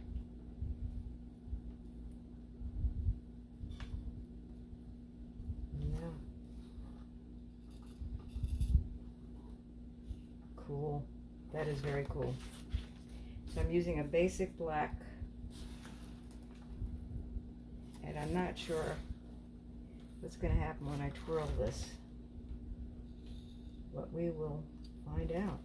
Yeah. Cool. That is very cool. So I'm using a basic black, and I'm not sure what's going to happen when I twirl this, but we will find out.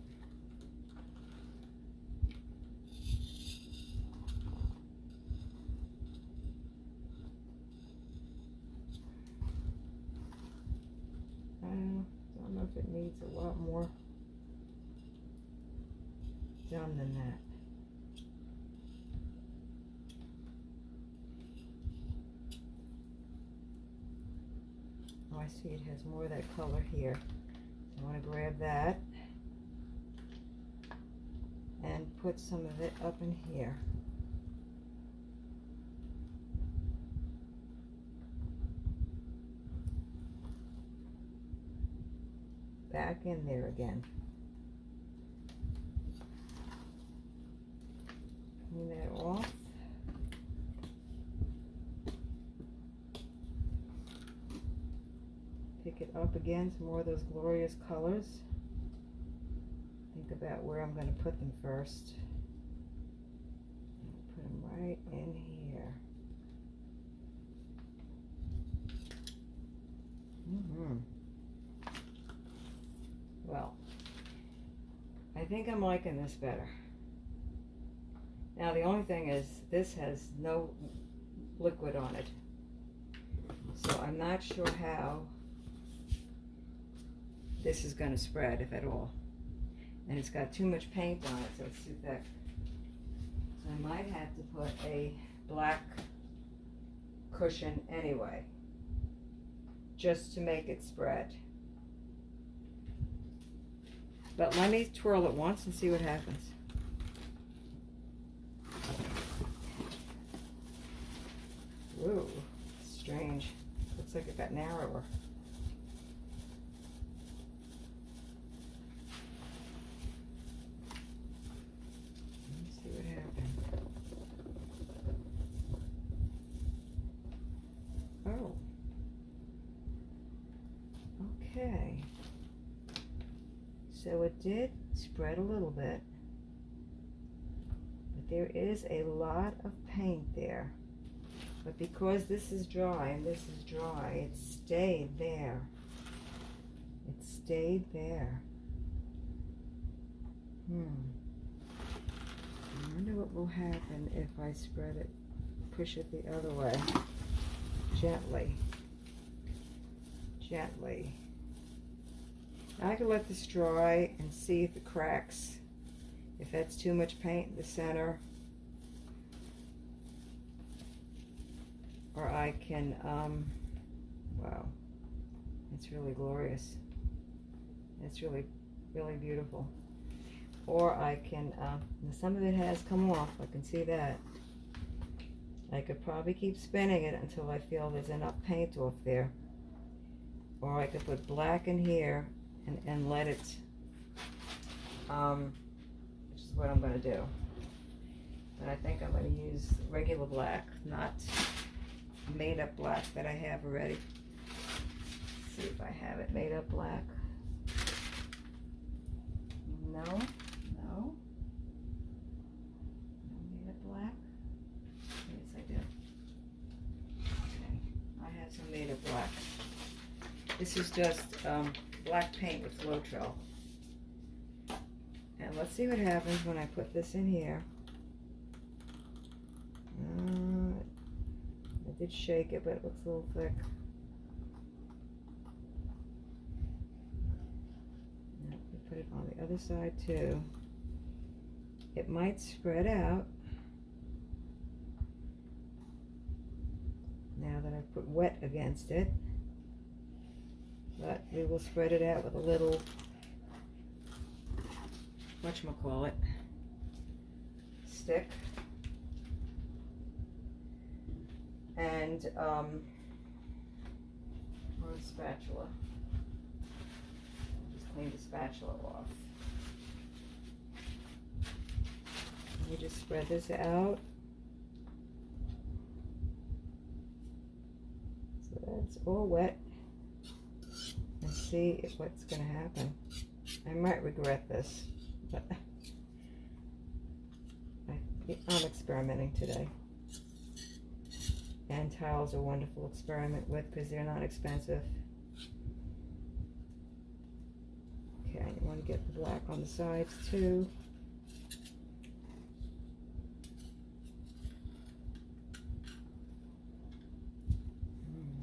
I don't know if it needs a lot more done than that. Oh, I see it has more of that color here. I want to grab that and put some of it up in here. Back in there again. Clean that off. Pick it up again, some more of those glorious colors. Think about where I'm going to put them first. Put them right in here. Well, I think I'm liking this better. Now the only thing is this has no liquid on it, so I'm not sure how this is going to spread, if at all. And it's got too much paint on it, so it's too thick. So I might have to put a black cushion anyway, just to make it spread. But let me twirl it once and see what happens. Whoa, strange. Looks like it got narrower. Let's see what happened. Oh. So it did spread a little bit, but there is a lot of paint there. But because this is dry and this is dry, it stayed there. It stayed there. I wonder what will happen if I spread it, push it the other way. Gently. Gently. Now I can let this dry and see if it cracks. If that's too much paint in the center. Or I can, wow. It's really glorious. It's really, really beautiful. Or I can, some of it has come off, I can see that. I could probably keep spinning it until I feel there's enough paint off there. Or I could put black in here and let it, which is what I'm going to do. But I think I'm going to use regular black, not made up black that I have already. Let's see if I have it made up black. No, no. Made up black? Yes, I do. Okay, I have some made up black. This is just black paint with Floetrol. And let's see what happens when I put this in here. I did shake it, but it looks a little thick. Now, we put it on the other side too. It might spread out now that I've put wet against it, but we will spread it out with a little, whatchamacallit, stick. And or a spatula. Just clean the spatula off. Let me just spread this out. So that's all wet. And see what's going to happen. I might regret this, but I'm experimenting today. And tiles are a wonderful experiment with because they're not expensive. Okay, you want to get the black on the sides too.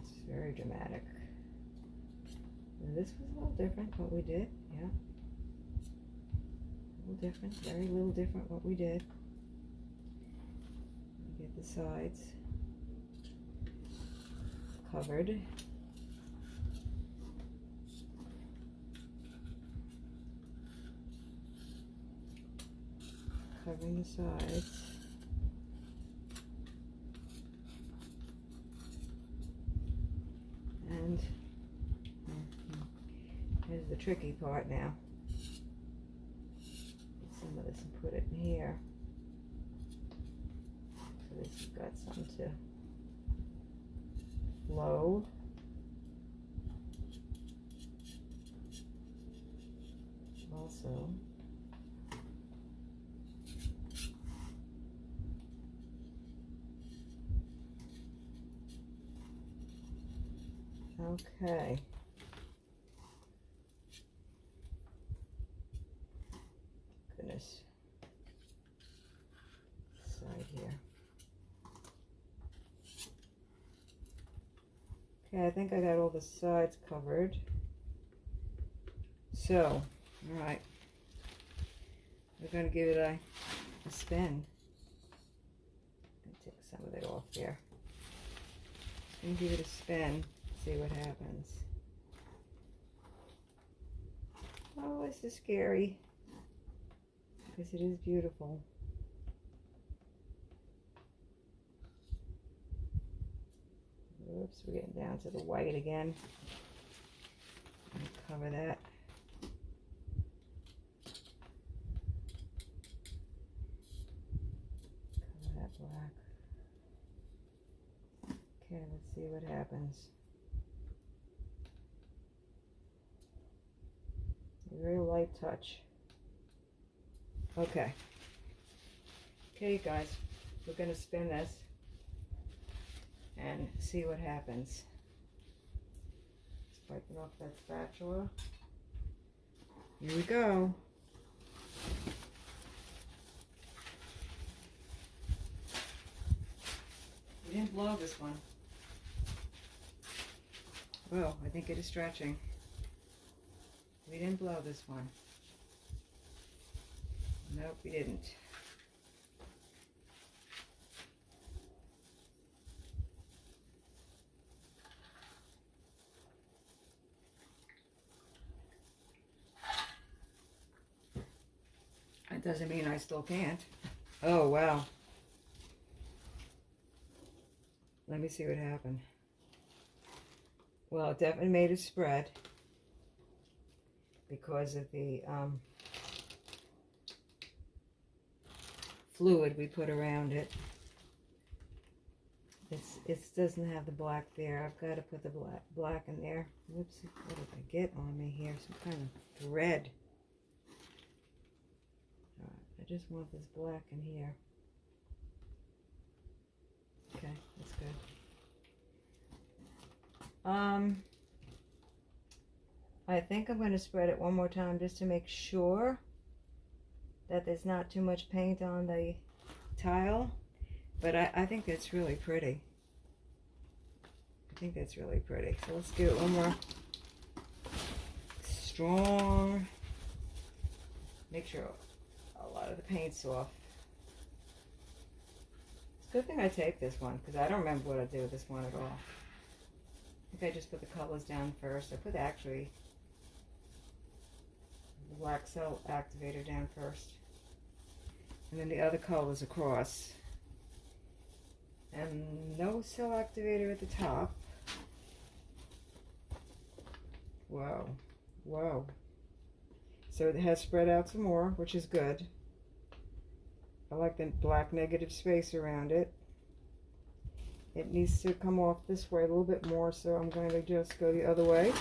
It's very dramatic. This was a little different what we did, yeah. A little different, very little different what we did. Get the sides covered. Covering the sides. And here's the tricky part now. Get some of this and put it in here. So this has got some to flow. Also, okay. Goodness. Side here. Okay, I think I got all the sides covered. So, all right. We're going to give it a spin. Take some of it off there. And give it a spin. See what happens. Oh, this is scary. Because it is beautiful. Oops, we're getting down to the white again. Cover that. Cover that black. Okay, let's see what happens. Very light touch. Okay. Okay, guys, we're going to spin this and see what happens. Let's wipe it off that spatula. Here we go. We didn't blow this one. Well, I think it is stretching. We didn't blow this one. Nope, we didn't. That doesn't mean I still can't. Oh, wow. Let me see what happened. Well, it definitely made a spread because of the fluid we put around it. It doesn't have the black there. I've got to put the black in there. Whoops, what did I get on me here? Some kind of thread. I just want this black in here. Okay, that's good. I think I'm going to spread it one more time just to make sure that there's not too much paint on the tile. But I think that's really pretty. I think that's really pretty. So let's do it one more. Strong. Make sure a lot of the paint's off. It's a good thing I taped this one because I don't remember what I did with this one at all. I think I just put the colors down first. I put actually the black cell activator down first. And then the other colors across. And no cell activator at the top. Whoa. Whoa. So it has spread out some more, which is good. I like the black negative space around it. It needs to come off this way a little bit more, so I'm going to just go the other way.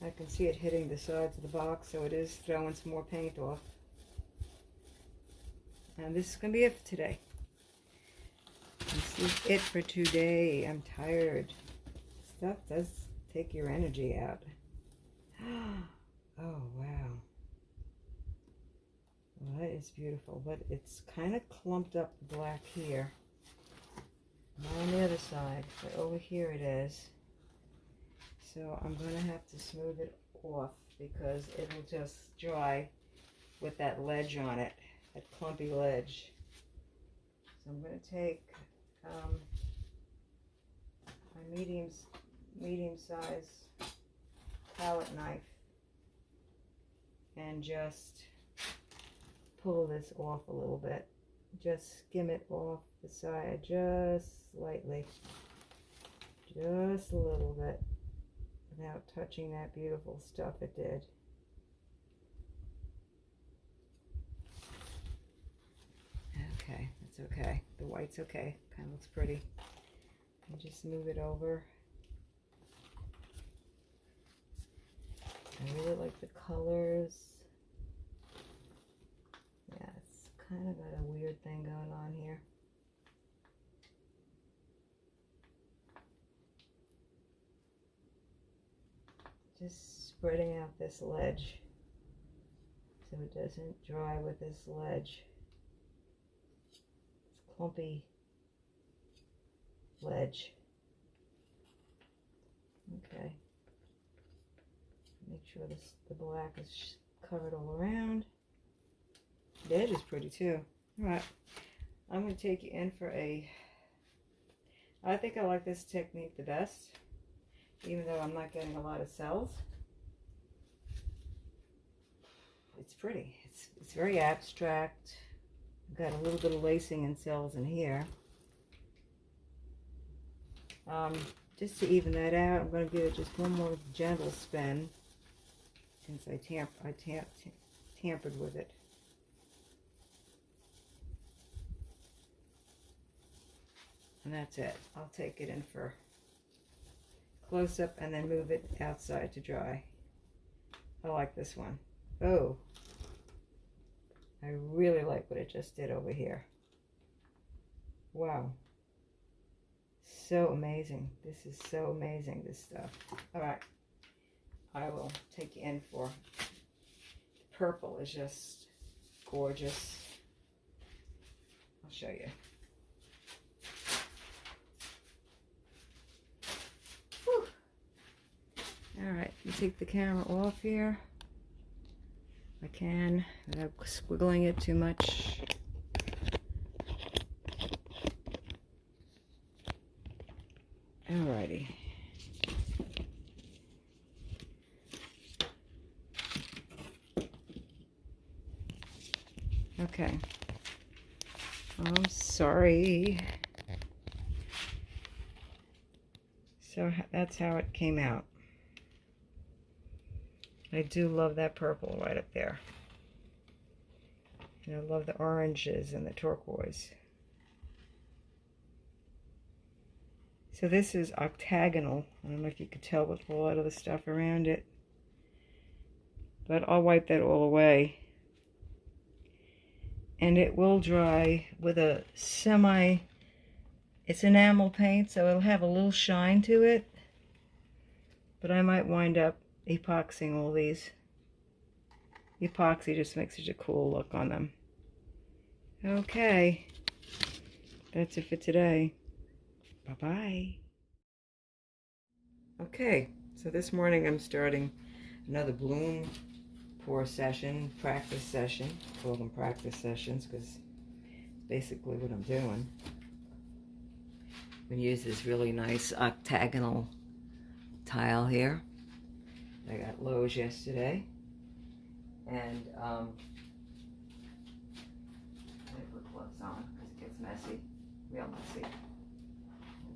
I can see it hitting the sides of the box, so it is throwing some more paint off. And this is going to be it for today. This is it for today. I'm tired. Stuff does take your energy out. Oh, wow. Well, that is beautiful, but it's kind of clumped up black here. Not on the other side, but over here it is. So I'm going to have to smooth it off because it will just dry with that ledge on it, that clumpy ledge. So I'm going to take my medium size palette knife and just pull this off a little bit. Just skim it off the side just slightly, just a little bit, without touching that beautiful stuff it did. Okay, that's okay. The white's okay. Kind of looks pretty. And just move it over. I really like the colors. Yeah, it's kind of got a weird thing going on here. Just spreading out this ledge so it doesn't dry with this ledge. This clumpy ledge. Okay. Make sure the black is covered all around. The edge is pretty too. Alright, I'm going to take you in for I think I like this technique the best, even though I'm not getting a lot of cells. It's pretty. It's very abstract. I've got a little bit of lacing and cells in here. Just to even that out, I'm going to give it just one more gentle spin, since I tampered with it. And that's it. I'll take it in for close up and then move it outside to dry. I like this one. Oh, I really like what it just did over here. Wow. So amazing. This is so amazing, this stuff. All right. I will take you in for purple is just gorgeous. I'll show you. Whew. All right, you take the camera off here. If I can, without squiggling it too much. Alrighty. Okay. I'm sorry. So that's how it came out. I do love that purple right up there. And I love the oranges and the turquoise. So this is octagonal. I don't know if you could tell with a lot of the stuff around it. But I'll wipe that all away. And it will dry with a it's enamel paint, so it'll have a little shine to it. But I might wind up epoxying all these. Epoxy just makes such a cool look on them. Okay. That's it for today. Bye-bye. Okay, so this morning I'm starting another bloom pour session, practice session. I call them practice sessions because it's basically what I'm doing. I'm going to use this really nice octagonal tile here. I got Lowe's yesterday. And I put gloves on because it gets messy, real messy.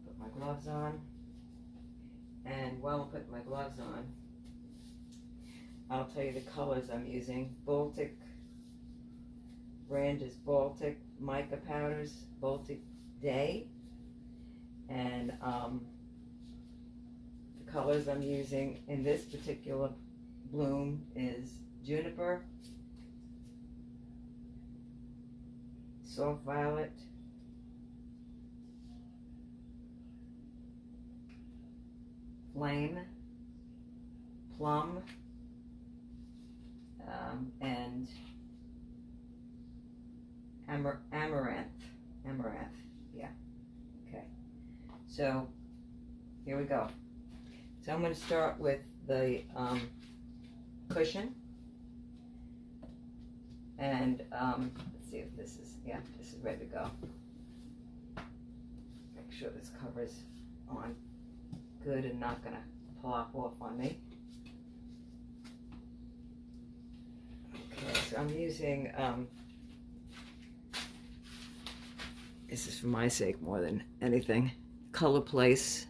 Put my gloves on. And while I'm putting my gloves on, I'll tell you the colors I'm using. Baltic, brand is Baltic Mica Powders, Baltic Day. And the colors I'm using in this particular bloom is Juniper, Soft Violet, Flame, Plum, and Amaranth. Yeah. Okay. So here we go. So I'm going to start with the cushion. And let's see if this is, this is ready to go. Make sure this cover's on good and not going to plop off on me. Okay, so I'm using, this is for my sake more than anything, Color Place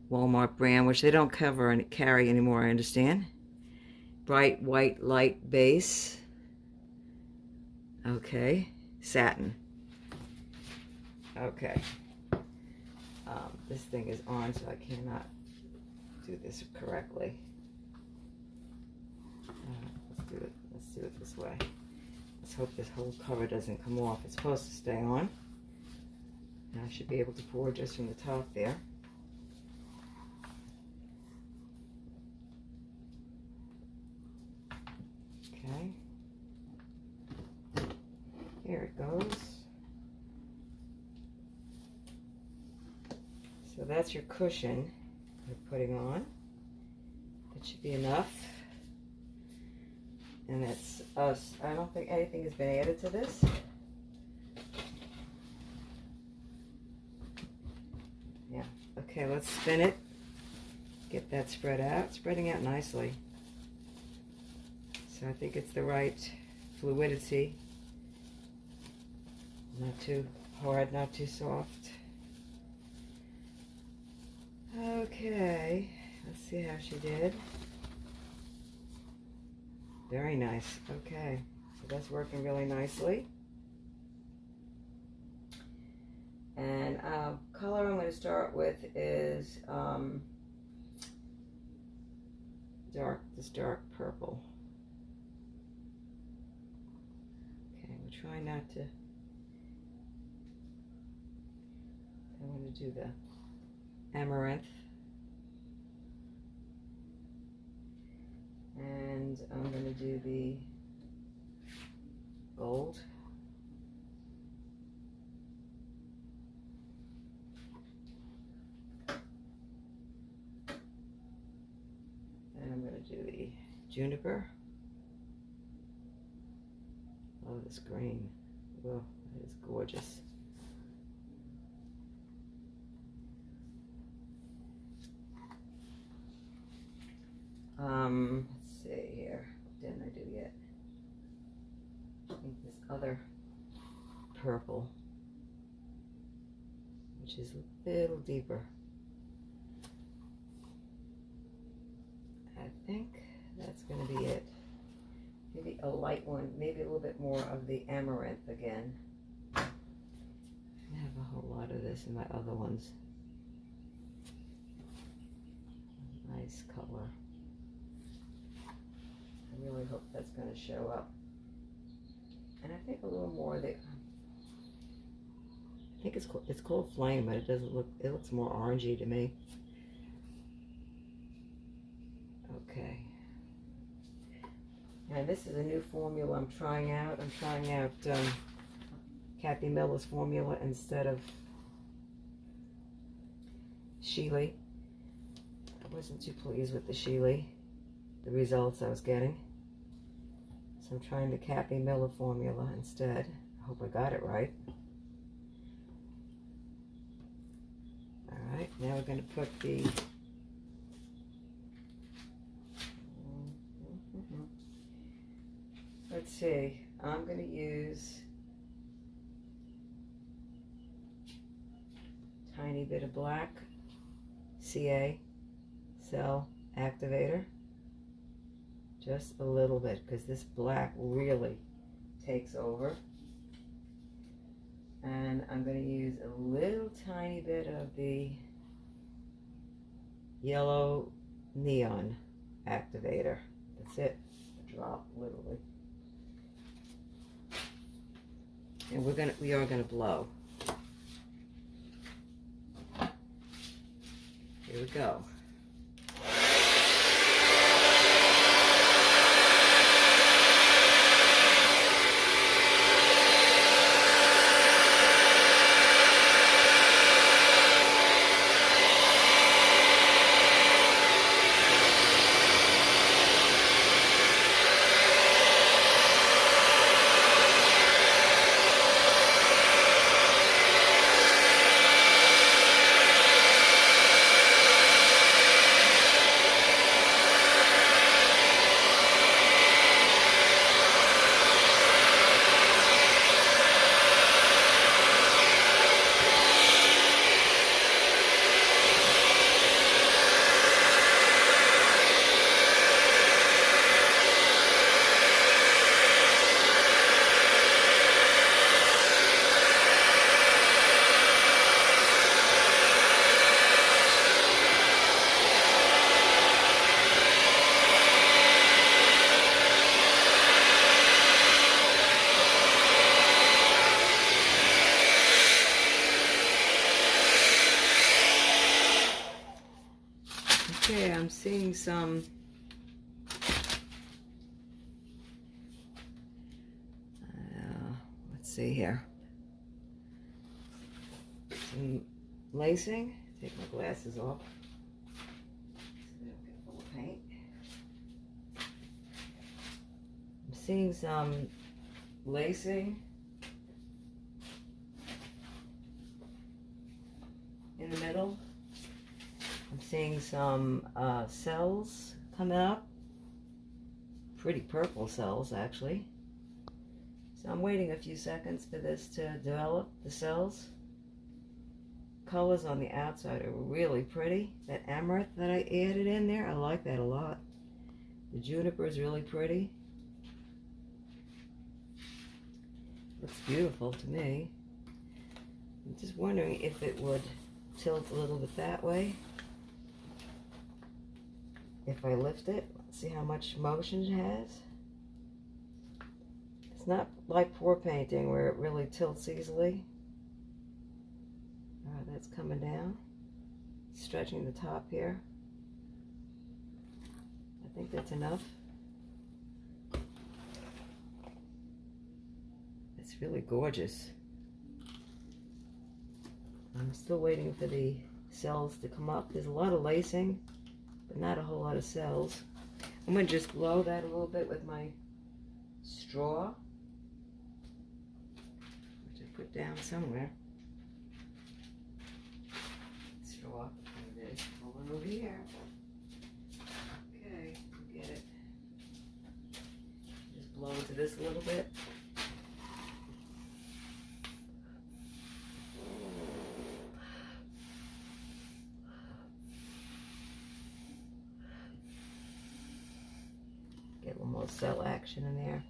Walmart brand, which they don't cover and carry anymore, I understand. Bright white light base. Okay, satin. Okay. This thing is on, so I cannot do this correctly. Let's do it this way. Let's hope this whole cover doesn't come off. It's supposed to stay on. And I should be able to pour just from the top there. Okay. Here it goes. So that's your cushion you're putting on. That should be enough. And that's us. I don't think anything has been added to this. Yeah. Okay, let's spin it. Get that spread out. Spreading out nicely. So I think it's the right fluidity. Not too hard, not too soft. Okay, let's see how she did. Very nice. Okay, so that's working really nicely. And color I'm going to start with is this dark purple. Okay, we'll try not to. I'm going to do the amaranth. And I'm going to do the gold. And I'm going to do the juniper. Oh, this green. Oh, it is gorgeous. Let's see here. What didn't I do yet? I think this other purple, which is a little deeper. I think that's going to be it. Maybe a light one, maybe a little bit more of the amaranth again. I have a whole lot of this in my other ones. Nice color. I really hope that's going to show up. And I think a little more of the, I think it's called Flame, but it doesn't look, it looks more orangey to me. Okay. And this is a new formula I'm trying out. I'm trying out Kathy Miller's formula instead of Sheely. I wasn't too pleased with the Sheely, the results I was getting. So I'm trying the Kathy Miller formula instead. I hope I got it right. Alright, now we're going to put the let's see, I'm going to use a tiny bit of black CA cell activator. Just a little bit, because this black really takes over. And I'm going to use a little tiny bit of the yellow neon activator. That's it. A drop, literally. And we are gonna blow. Here we go. Okay, I'm seeing some let's see here. Some lacing. Take my glasses off so they don't get full of paint. I'm seeing some lacing in the middle. I'm seeing some cells coming up. Pretty purple cells, actually. So I'm waiting a few seconds for this to develop, the cells. Colors on the outside are really pretty. That amaranth that I added in there, I like that a lot. The juniper is really pretty. Looks beautiful to me. I'm just wondering if it would tilt a little bit that way. If I lift it, let's see how much motion it has. It's not like pour painting where it really tilts easily. All right, that's coming down. Stretching the top here. I think that's enough. It's really gorgeous. I'm still waiting for the cells to come up. There's a lot of lacing, but not a whole lot of cells. I'm going to just blow that a little bit with my straw, which I put down somewhere. Straw, there it is. Hold on over here. Okay, get it. Just blow into this a little bit. Get a little more cell action in there.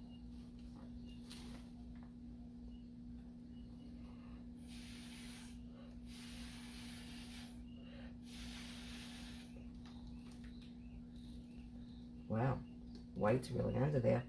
Wow, white's really under there.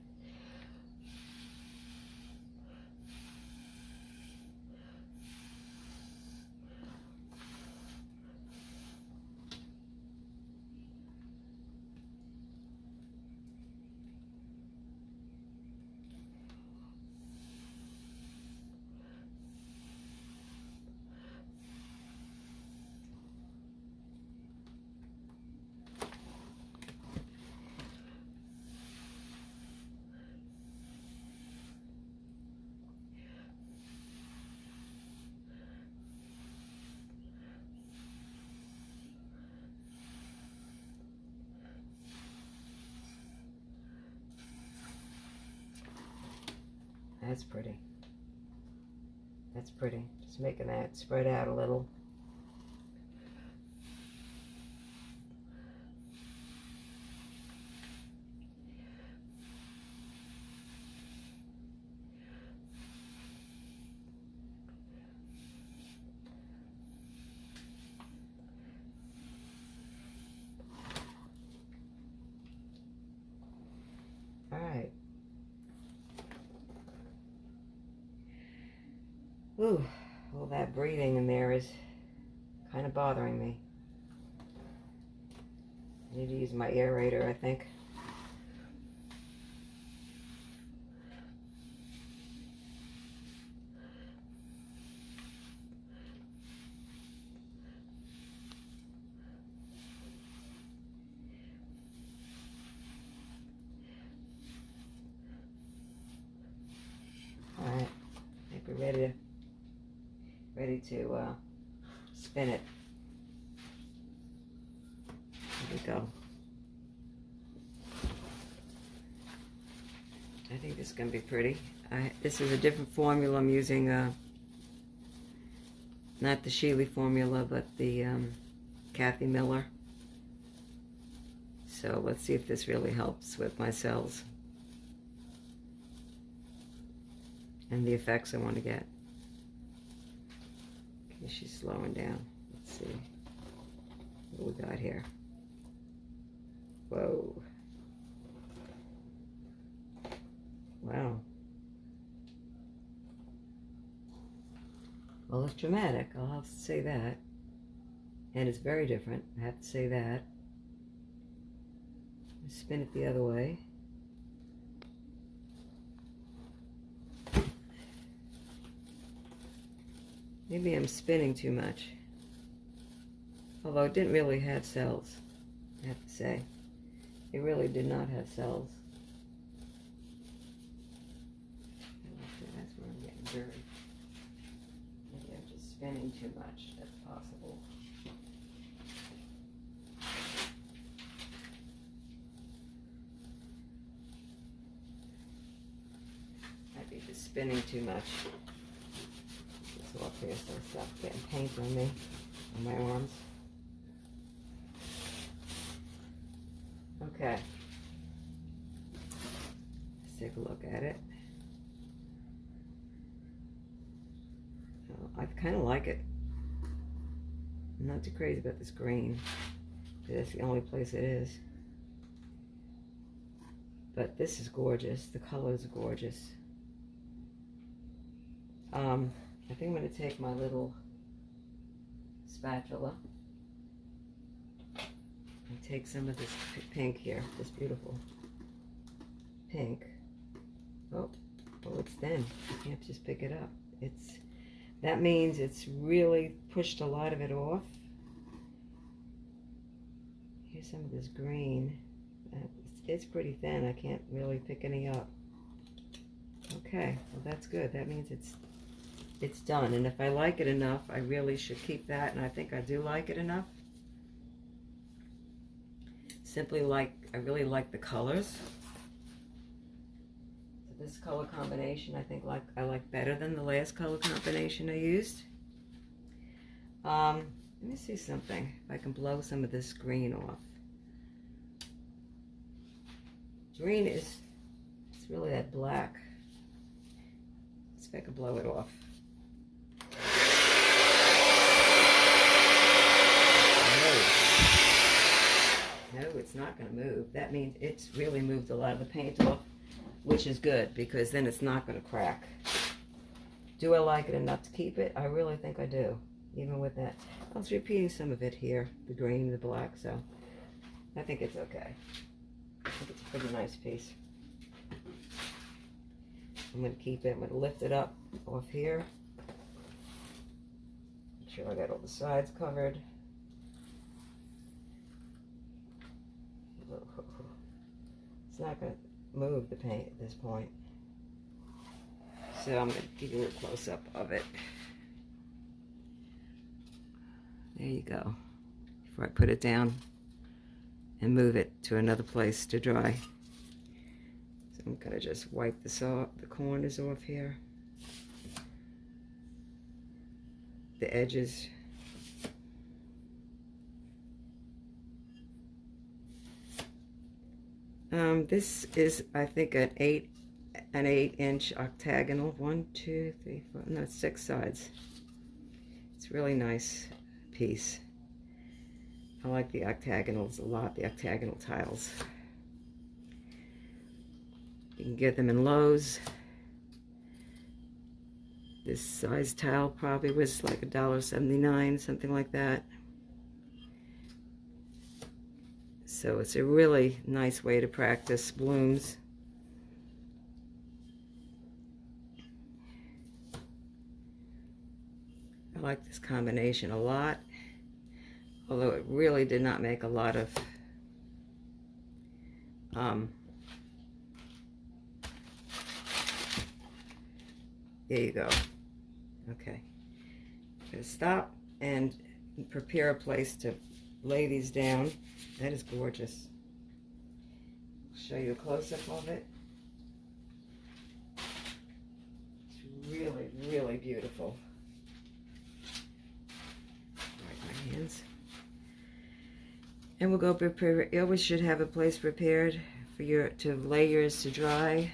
That's pretty. That's pretty. Just making that spread out a little. All right. Ooh, all that breathing in there is kind of bothering me. I need to use my aerator, I think. All right, I think we're ready to spin it. Here we go. I think this is going to be pretty. This is a different formula. I'm using not the Sheely formula, but the Kathy Miller. So let's see if this really helps with my cells and the effects I want to get. Okay, she's slowing down. Let's see what we got here. Whoa. Wow. Well, it's dramatic, I'll have to say that. And it's very different, I have to say that. Spin it the other way. Maybe I'm spinning too much. Although it didn't really have cells, I have to say. It really did not have cells. That's where I'm getting dirty. Maybe I'm just spinning too much. That's possible. Might be just spinning too much. Just up here so I stop getting paint on me, on my arms. Okay. Let's take a look at it. I kind of like it. I'm not too crazy about this green. That's the only place it is. But this is gorgeous. The color is gorgeous. I think I'm going to take my little spatula and take some of this pink here, this beautiful pink. Oh, it's thin. You can't just pick it up. That means it's really pushed a lot of it off. Here's some of this green. It's pretty thin. I can't really pick any up. Okay, well that's good. That means it's done. And if I like it enough, I really should keep that. And I think I do like it enough. I really like the colors. So this color combination, I like better than the last color combination I used. Let me see something. If I can blow some of this green off. Green it's really that black. Let's see if I can blow it off. No, it's not going to move. That means it's really moved a lot of the paint off, which is good because then it's not going to crack. Do I like it enough to keep it? I really think I do, even with that. I was repeating some of it here, the green, the black, so I think it's okay. I think it's a pretty nice piece. I'm going to keep it. I'm going to lift it up off here. Make sure I got all the sides covered. It's not going to move the paint at this point. So I'm going to give you a close-up of it. There you go. Before I put it down and move it to another place to dry. So I'm going to just wipe this off, the corners off here. The edges. This is, I think, an 8-inch octagonal. 1, 2, 3, 4, no, 6 sides. It's a really nice piece. I like the octagonals a lot, the octagonal tiles. You can get them in Lowe's. This size tile probably was like $1.79, something like that. So it's a really nice way to practice blooms. I like this combination a lot, although it really did not make a lot of there you go. Okay, I'm gonna stop and prepare a place to lay these down. That is gorgeous. I'll show you a close-up of it. It's really, really beautiful. Wipe my hands. And we'll go prepare. You always should have a place prepared for to lay yours to dry,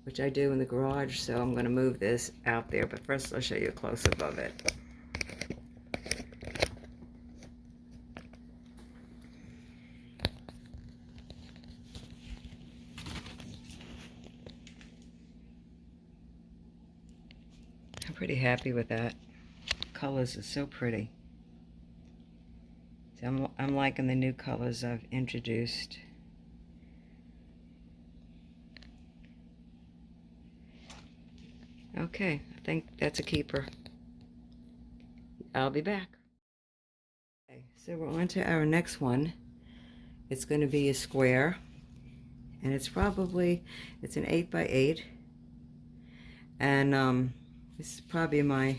which I do in the garage. So I'm going to move this out there, but first I'll show you a close-up of it. I'm pretty happy with that. Colors are so pretty. So I'm liking the new colors I've introduced. Okay, I think that's a keeper. I'll be back. Okay, so we're on to our next one. It's going to be a square, and it's an 8x8, and this is probably my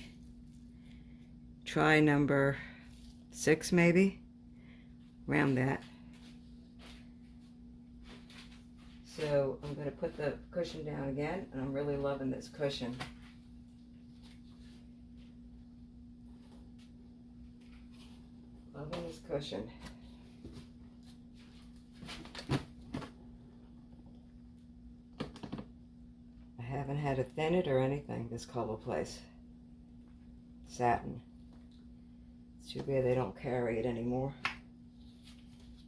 try number 6, maybe, around that. So I'm going to put the cushion down again, and I'm really loving this cushion. Loving this cushion. I haven't had to thin it or anything, this color place. satin. It's too bad they don't carry it anymore.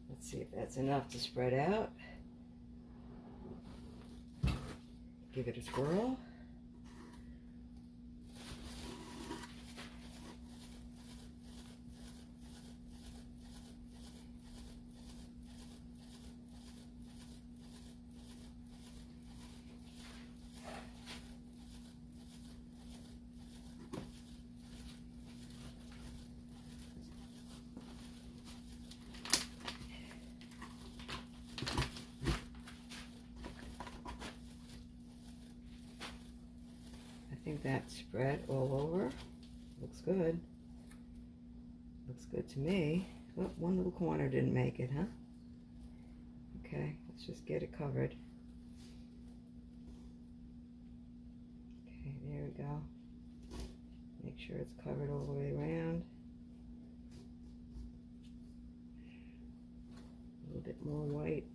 Let's see if that's enough to spread out. Give it a swirl. I think that spread all over. Looks good. Looks good to me. Oh, one little corner didn't make it, huh? Okay, let's just get it covered. Okay, there we go. Make sure it's covered all the way around. A little bit more white.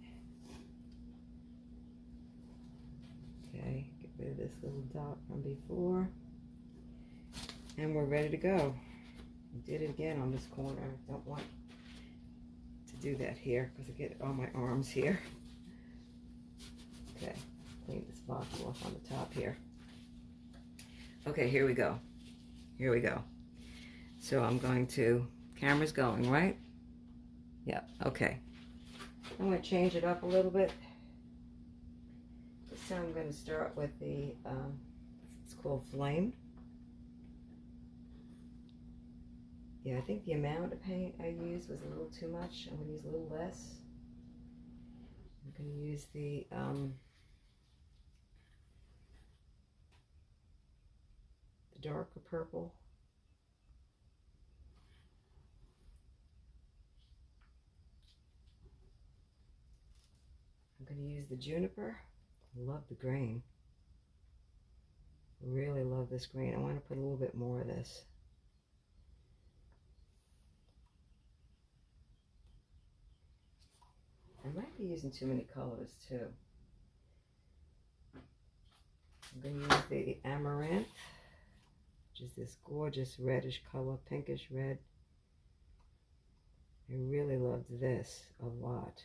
Okay, get rid of this little dot from before. And we're ready to go. I did it again on this corner. I don't want to do that here because I get all my arms here. Okay, clean this box off on the top here. Okay, here we go. Here we go. So I'm going to, camera's going, right? Yeah, okay. I'm going to change it up a little bit. This time I'm going to start with the, it's called Flame. Yeah, I think the amount of paint I used was a little too much. I'm going to use a little less. I'm going to use the darker purple. I'm going to use the Juniper. Love the green. Really love this green. I want to put a little bit more of this. I might be using too many colors too. I'm going to use the Amaranth, which is this gorgeous reddish color, pinkish red. I really loved this a lot.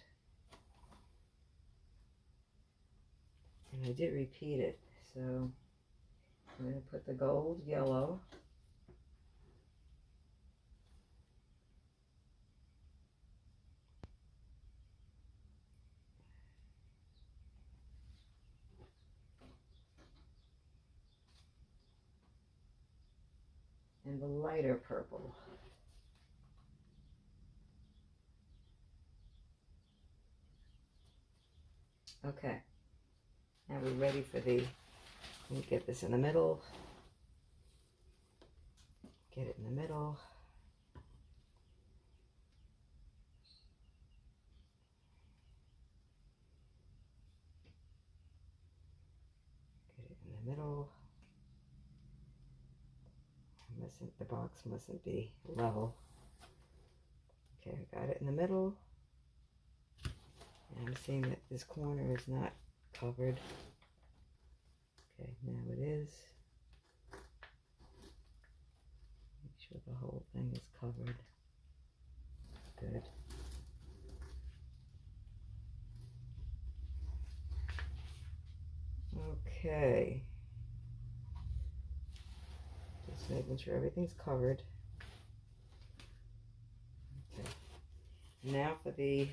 And I did repeat it, so I'm going to put the gold yellow. And the lighter purple. Okay, now we're ready for the, let me get this in the middle. Get it in the middle. Get it in the middle. The box mustn't be level. Okay, I got it in the middle. And I'm seeing that this corner is not covered. Okay, now it is. Make sure the whole thing is covered. Good. Okay. Just making sure everything's covered. Okay. Now for the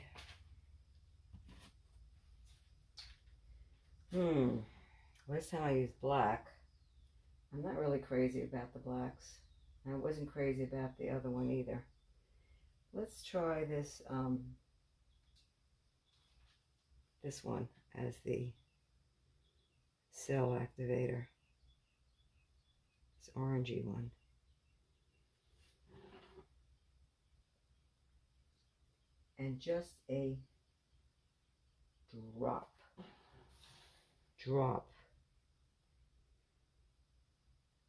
last time I used black. I'm not really crazy about the blacks. I wasn't crazy about the other one either. Let's try this this one as the cell activator. This orangey one. And just a drop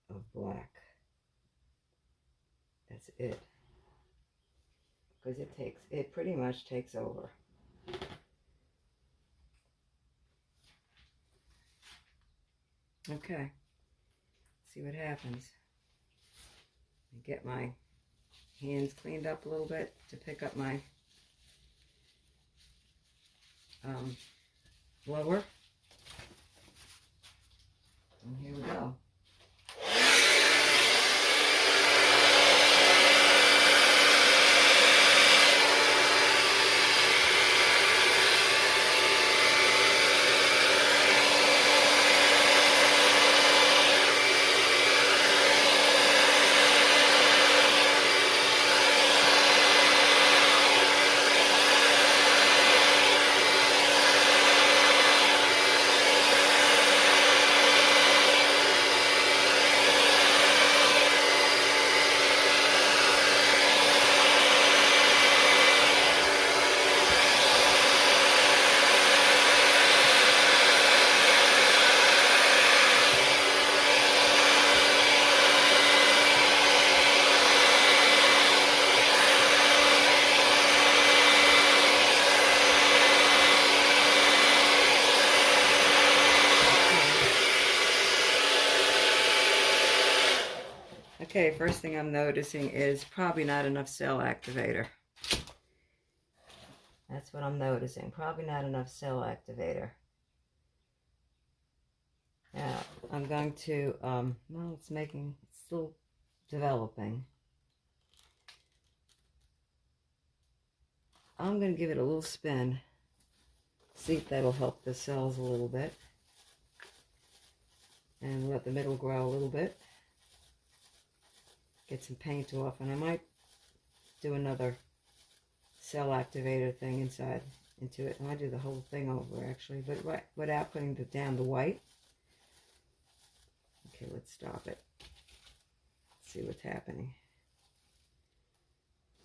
of black. That's it. Because it pretty much takes over. Okay. See what happens. Get my hands cleaned up a little bit to pick up my blower. And here we go. Okay, first thing I'm noticing is probably not enough cell activator. That's what I'm noticing. Probably not enough cell activator. Now, I'm going to, well, it's still developing. I'm going to give it a little spin. See if that'll help the cells a little bit. And let the middle grow a little bit. Get some paint off, and I might do another cell activator thing into it. I might do the whole thing over actually, but without putting down the white. Okay, let's stop it. Let's see what's happening.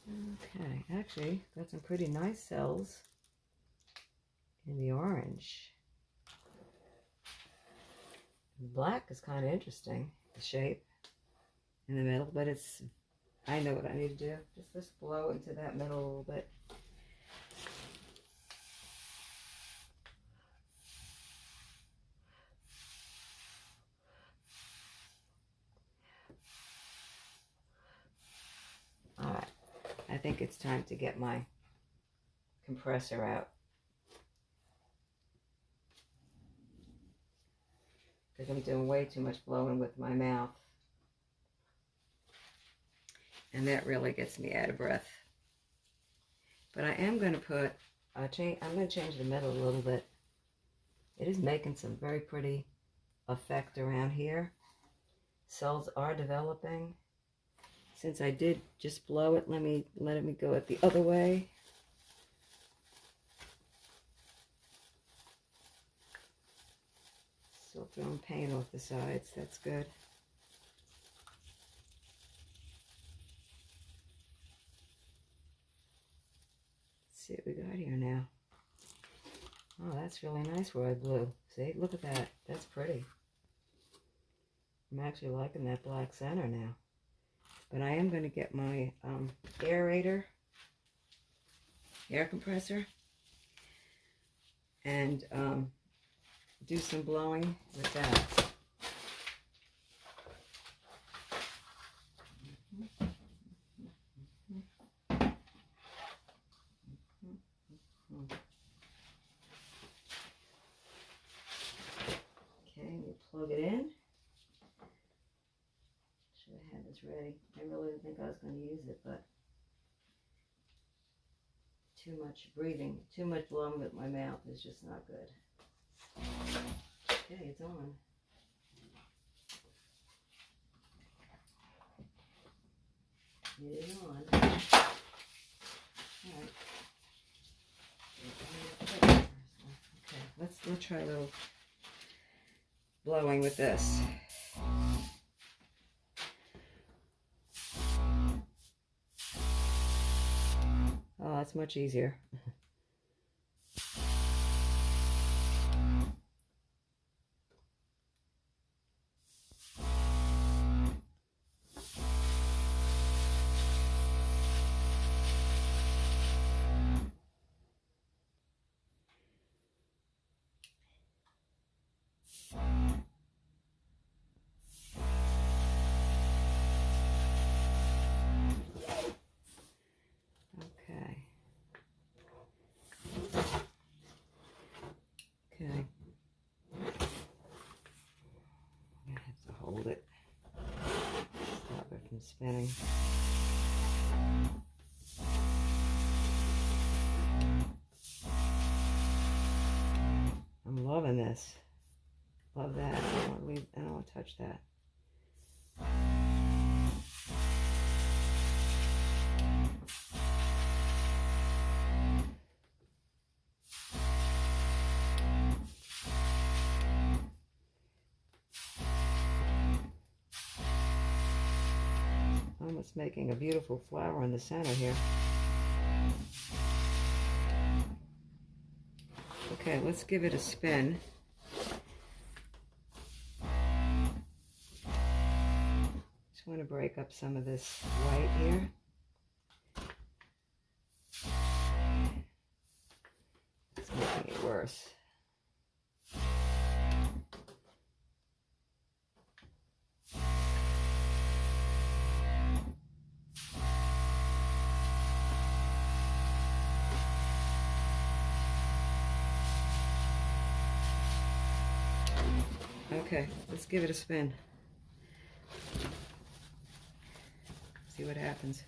Okay, actually got some pretty nice cells in the orange. The black is kind of interesting, the shape in the middle, but I know what I need to do. Just blow into that middle a little bit. All right, I think it's time to get my compressor out. Because I'm doing way too much blowing with my mouth. And that really gets me out of breath. But I am going to put, I'm going to change the middle a little bit. It is making some very pretty effect around here. Cells are developing. Since I did just blow it, let me go it the other way. Still throwing paint off the sides, that's good. See what we got here now. Oh, that's really nice where I blew. See, look at that. That's pretty. I'm actually liking that black center now. But I am going to get my aerator, air compressor, and do some blowing with that. Okay, we plug it in. Should have had this ready. I really didn't think I was going to use it, but too much breathing, too much blowing with my mouth is just not good. Okay, it's on. It is on. Alright. Okay, let's try a little blowing with this. Oh, that's much easier. spinning. I'm loving this. Love that. I don't want to touch that. Almost making a beautiful flower in the center here. Okay, let's give it a spin. Just want to break up some of this white here. It's making it worse. Okay, let's give it a spin. See what happens.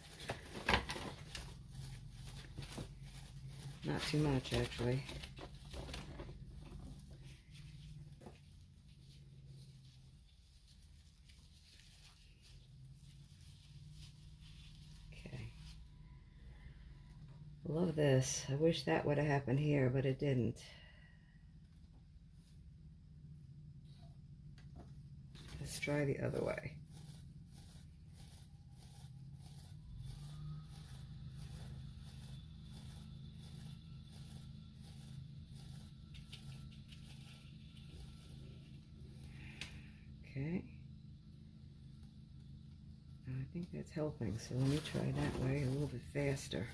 Not too much, actually. Okay. Love this. I wish that would have happened here, but it didn't. Let's try the other way. Okay. I think that's helping, so let me try that way a little bit faster.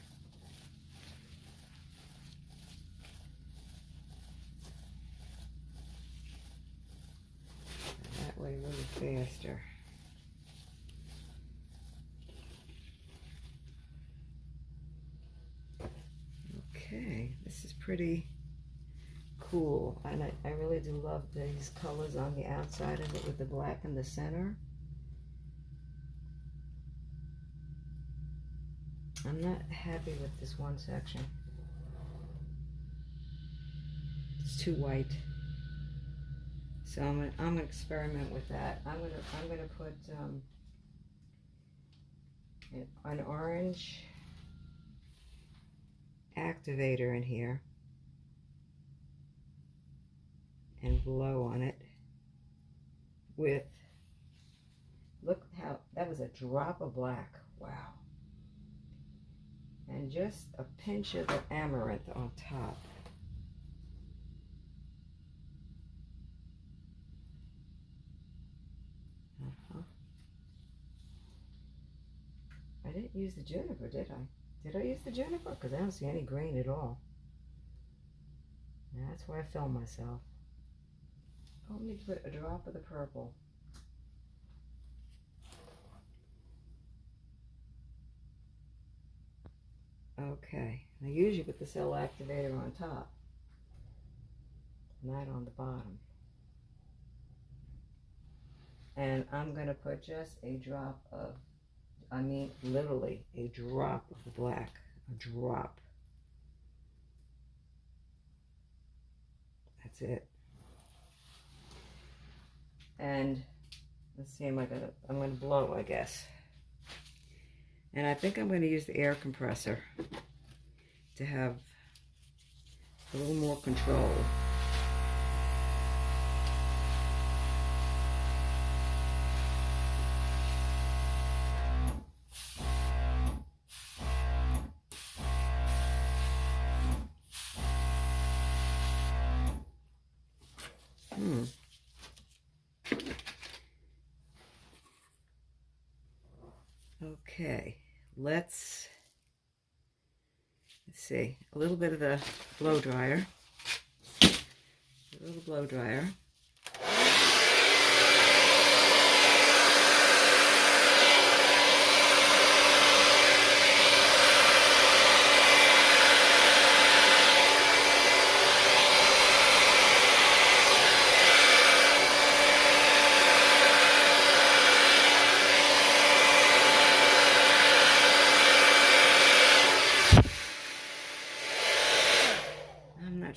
That way a little faster. Okay, this is pretty cool, and I really do love these colors on the outside of it with the black in the center. I'm not happy with this one section. It's too white, so I'm gonna experiment with that. I'm gonna put an orange activator in here and blow on it with, look how, that was a drop of black, wow. And just a pinch of the amaranth on top. I didn't use the juniper, did I? Did I use the juniper? Because I don't see any green at all. And that's where I film myself. Oh, let me put a drop of the purple. Okay, I usually put the cell activator on top, not on the bottom. And I'm going to put just a drop of, I mean literally a drop of the black, a drop. That's it. And let's see, I'm gonna blow, I guess. And I think I'm going to use the air compressor to have a little more control. Okay, let's see, a little bit of the blow dryer, a little blow dryer.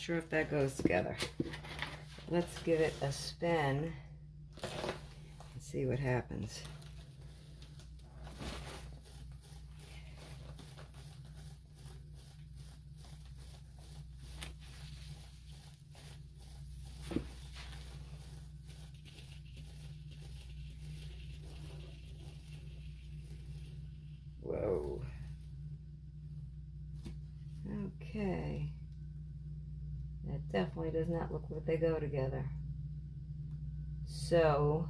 sure if that goes together. Let's give it a spin and see what happens. Whoa. Okay. That definitely does not look like they go together. So,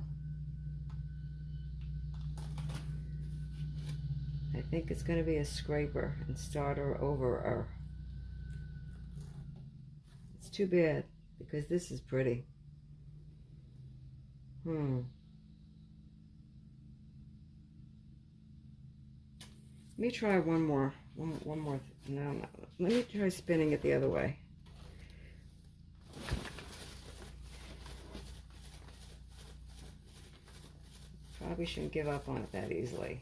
I think it's going to be a scraper and start her over. It's too bad because this is pretty. Let me try one more. No. Let me try spinning it the other way. Probably shouldn't give up on it that easily.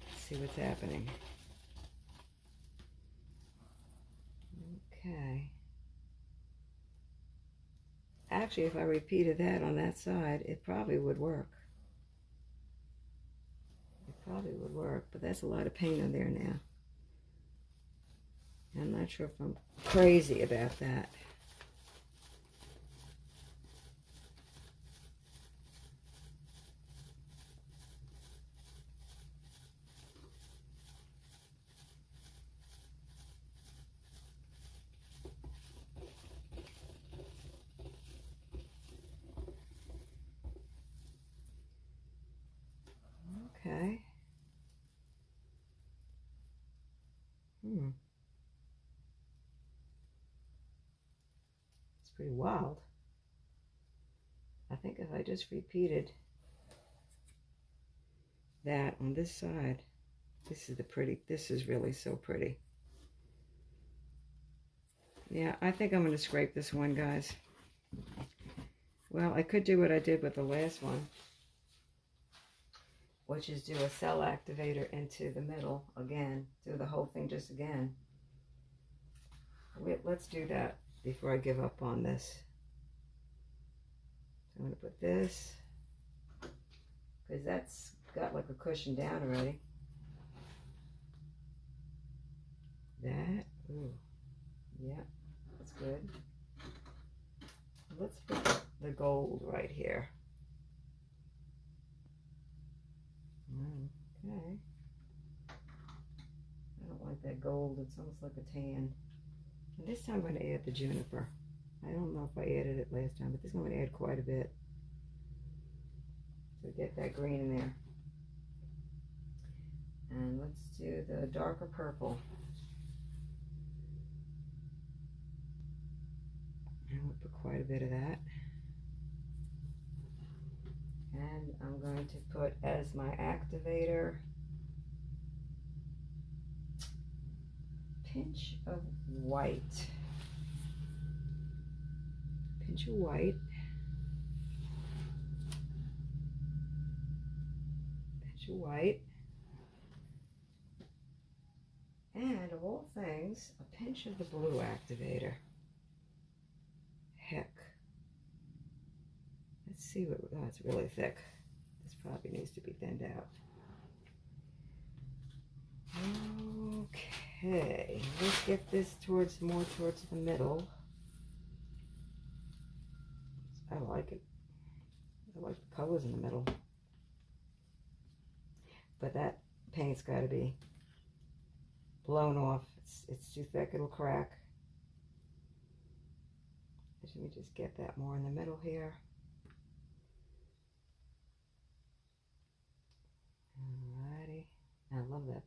Let's see what's happening. Okay. Actually, if I repeated that on that side, it probably would work. It probably would work, but that's a lot of paint on there now. I'm not sure if I'm crazy about that. Okay. It's pretty wild. I think if I just repeated that on this side, this is really so pretty. Yeah, I think I'm going to scrape this one, guys. Well, I could do what I did with the last one, which is do a cell activator into the middle again, do the whole thing just again. Let's do that before I give up on this. So I'm going to put this, because that's got like a cushion down already. That, ooh, yeah, that's good. Let's put the gold right here. Okay. I don't like that gold. It's almost like a tan. And this time I'm going to add the juniper. I don't know if I added it last time, but this one I'm going to add quite a bit. So get that green in there. And let's do the darker purple. I'm going to put quite a bit of that. And I'm going to put as my activator, pinch of white. Pinch of white. Pinch of white. And of all things, a pinch of the blue activator. Heck. Let's see what, oh, it's really thick. This probably needs to be thinned out. Okay, let's get this more towards the middle. I like it. I like the colors in the middle. But that paint's got to be blown off. It's too thick, it'll crack. Let me just get that more in the middle here. Alrighty. I love that.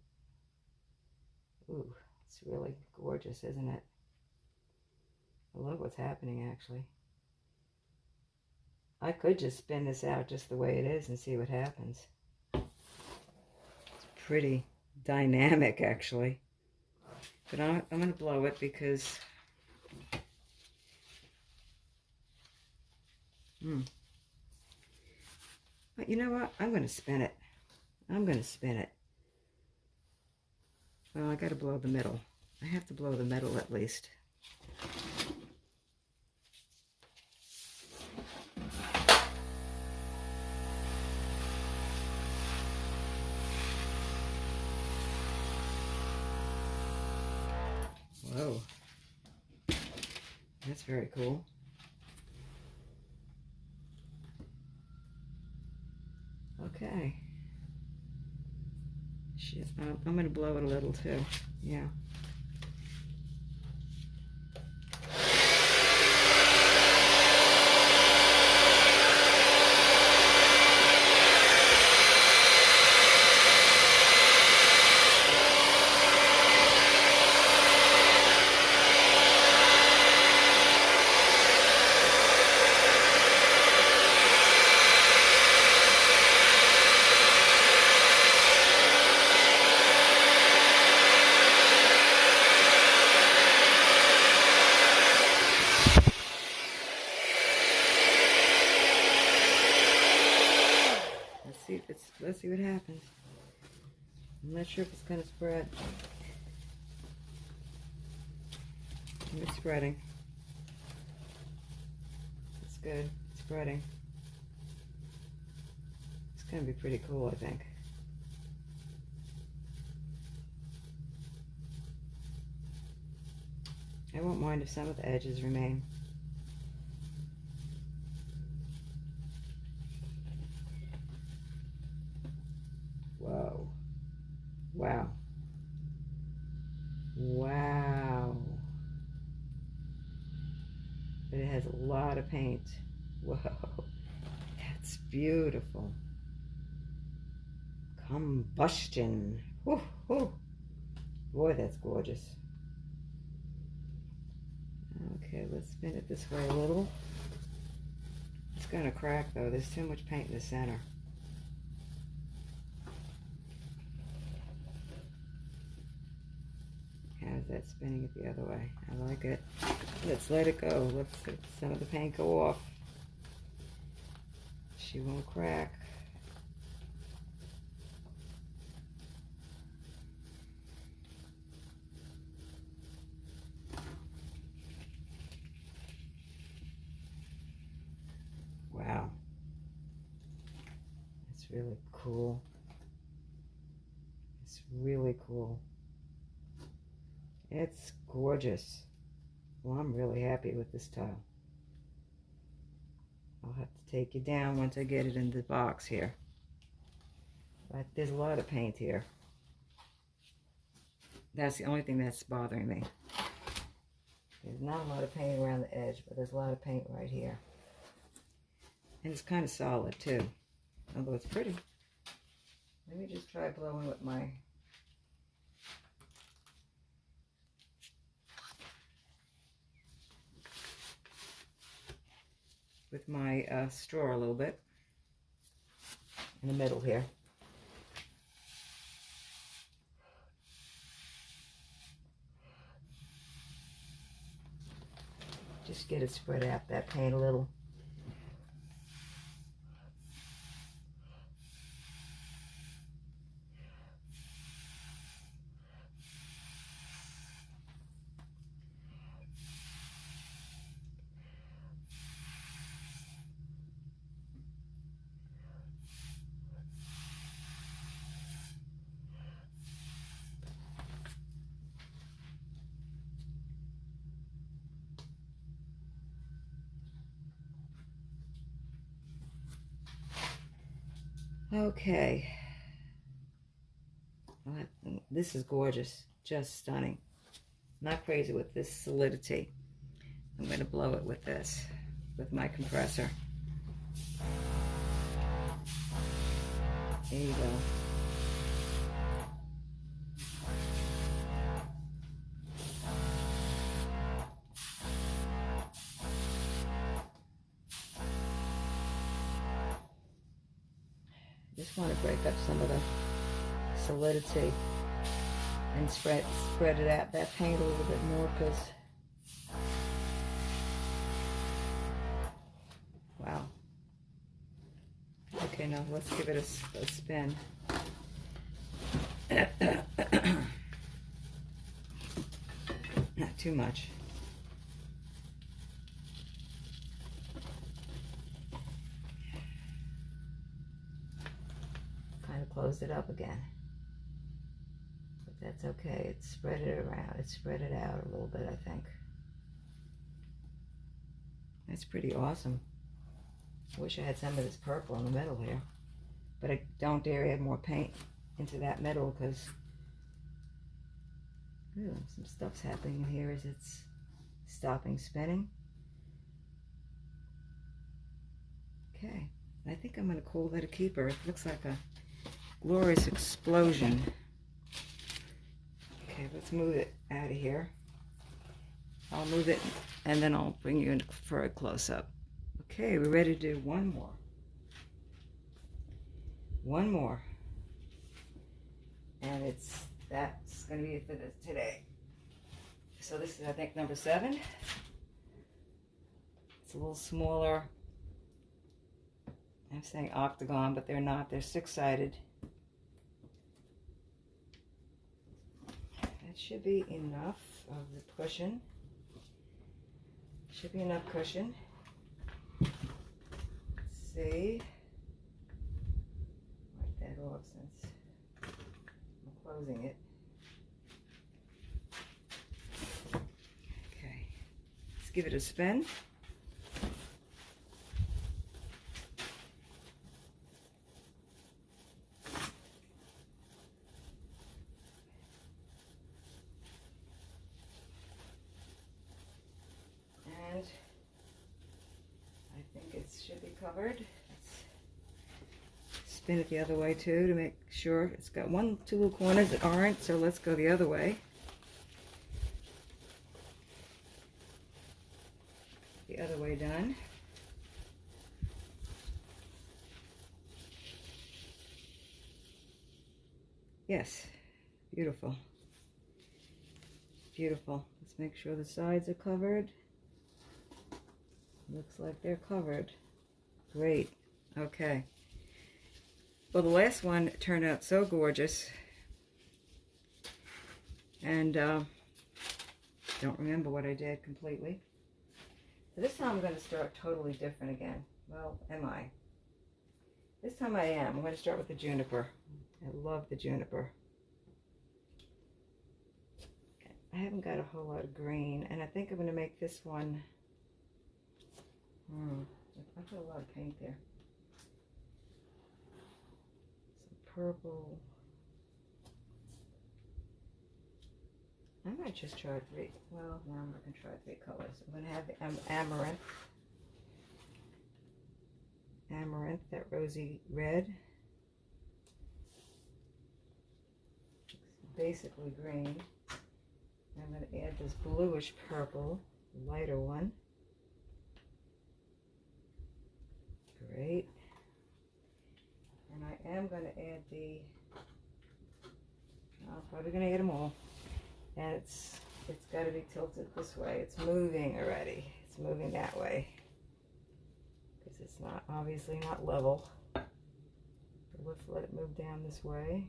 Ooh, it's really gorgeous, isn't it? I love what's happening, actually. I could just spin this out just the way it is and see what happens. It's pretty dynamic, actually. But I'm going to blow it because... But you know what? I'm going to spin it. I'm going to spin it. Well, I got to blow the middle. I have to blow the middle at least. Whoa. That's very cool. Okay. Shit, I'm going to blow it a little too. Yeah. Let's see what happens. I'm not sure if it's going to spread. It's spreading. It's good. It's spreading. It's going to be pretty cool, I think. I won't mind if some of the edges remain. Whoa. Wow. Wow. But it has a lot of paint. Whoa. That's beautiful. Combustion. Whew, whew. Boy, that's gorgeous. Okay, let's spin it this way a little. It's going to crack though. There's too much paint in the center. How's that spinning it the other way? I like it. Let's let it go. Let's let some of the paint go off. She won't crack. Wow. It's really cool. It's really cool. It's gorgeous. Well, I'm really happy with this tile. I'll have to take it down once I get it in the box here. But there's a lot of paint here. That's the only thing that's bothering me. There's not a lot of paint around the edge, but there's a lot of paint right here. And it's kind of solid too, although it's pretty. Let me just try blowing with my straw a little bit in the middle here. Just get it spread out, that paint a little. Okay. This is gorgeous. Just stunning. Not crazy with this solidity. I'm going to blow it with this, with my compressor. There you go. Just want to break up some of the solidity and spread it out, that paint a little bit more, because wow. Okay, now let's give it a spin. Not too much. Kind of closed it up again. But that's okay. It spread it around. It spread it out a little bit, I think. That's pretty awesome. I wish I had some of this purple in the middle here. But I don't dare add more paint into that middle because some stuff's happening in here as it's stopping spinning. Okay, I think I'm going to call that a keeper. It looks like a glorious explosion. Okay, let's move it out of here. I'll move it and then I'll bring you in for a close-up. Okay, we're ready to do one more. One more. And that's going to be it for today. So this is, I think, number 7. It's a little smaller. I'm saying octagon, but they're not. They're 6-sided. That should be enough of the cushion. Should be enough cushion. Let's see. Wipe that off since I'm closing it. Okay. Let's give it a spin. I think it should be covered. Let's spin it the other way too to make sure. It's got 2 little corners that aren't, so let's go the other way. The other way done. Yes, beautiful. Beautiful. Let's make sure the sides are covered. Looks like they're covered. Great. Okay. Well, the last one turned out so gorgeous. And don't remember what I did completely. So this time I'm going to start totally different again. Well, am I? This time I am. I'm going to start with the juniper. I love the juniper. I haven't got a whole lot of green, and I think I'm going to make this one. I put a lot of paint there. Some purple. I might just try 3. Well, now I'm going to try 3 colors. I'm going to have the amaranth. Amaranth, that rosy red. It's basically green. I'm going to add this bluish purple, lighter one. Great. And I am going to add I'm probably going to add them all. And it's got to be tilted this way. It's moving already. It's moving that way. Because it's not, obviously not level. But let's let it move down this way.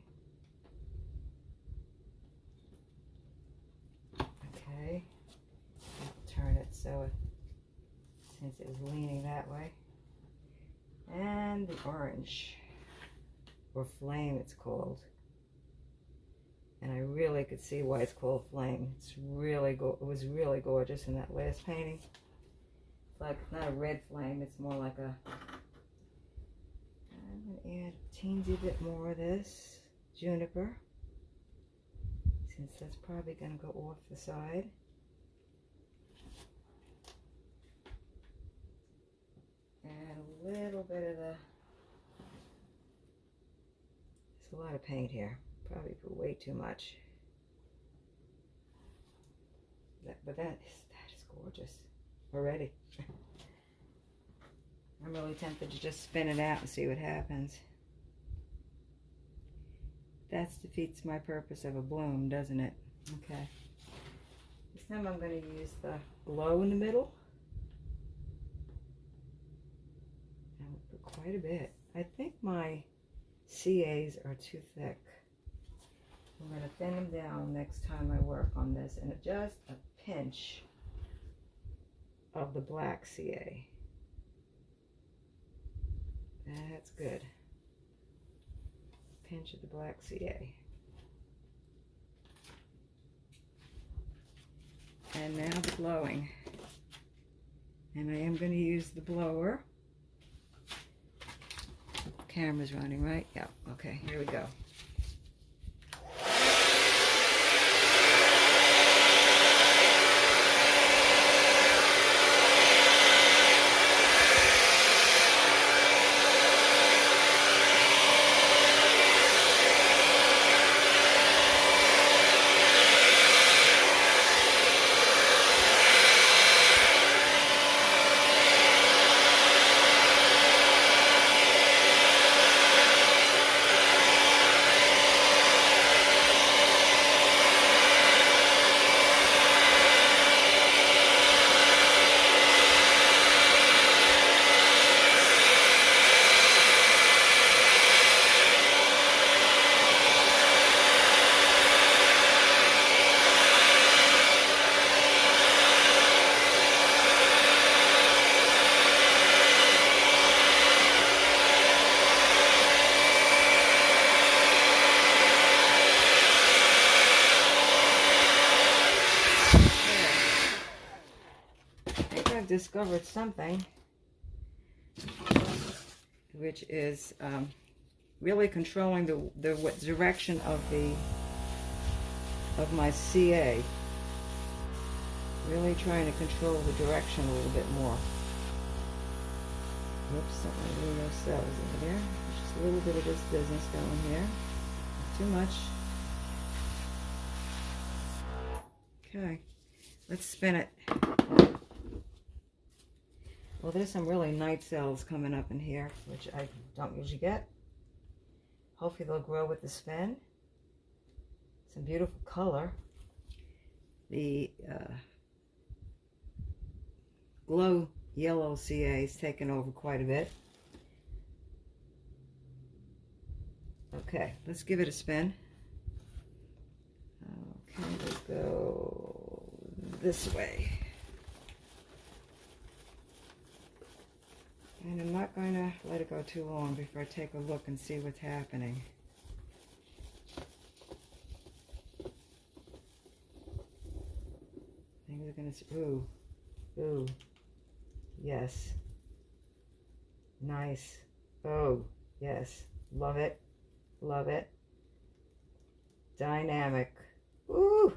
Okay. I'll turn it so since it was leaning that way. And the orange, or flame it's called. And I really could see why it's called flame. It's really it was really gorgeous in that last painting. It's like not a red flame, it's more like a. I'm gonna add a teensy bit more of this juniper, since that's probably gonna go off the side. And a little bit of the. There's a lot of paint here. Probably put way too much. But that is gorgeous already. I'm really tempted to just spin it out and see what happens. That defeats my purpose of a bloom, doesn't it? Okay. This time I'm going to use the glow in the middle. And we'll put quite a bit. I think my CAs are too thick. I'm going to thin them down next time I work on this, and just a pinch of the black CA. That's good. Pinch of the black CA. And now the blowing. And I am going to use the blower. The camera's running, right? Yeah, okay, here we go. I've discovered something which is really controlling the what direction of my CA. Really trying to control the direction a little bit more. Whoops, don't want to leave those cells over there. Just a little bit of this business going here. Not too much. Okay, let's spin it. Well, there's some really nice cells coming up in here, which I don't usually get. Hopefully they'll grow with the spin. Some beautiful color. The glow yellow CA is taken over quite a bit. Okay, let's give it a spin. Okay, let's go this way. And I'm not going to let it go too long before I take a look and see what's happening. Things are going to, ooh, yes, nice, oh, yes, love it, dynamic, ooh.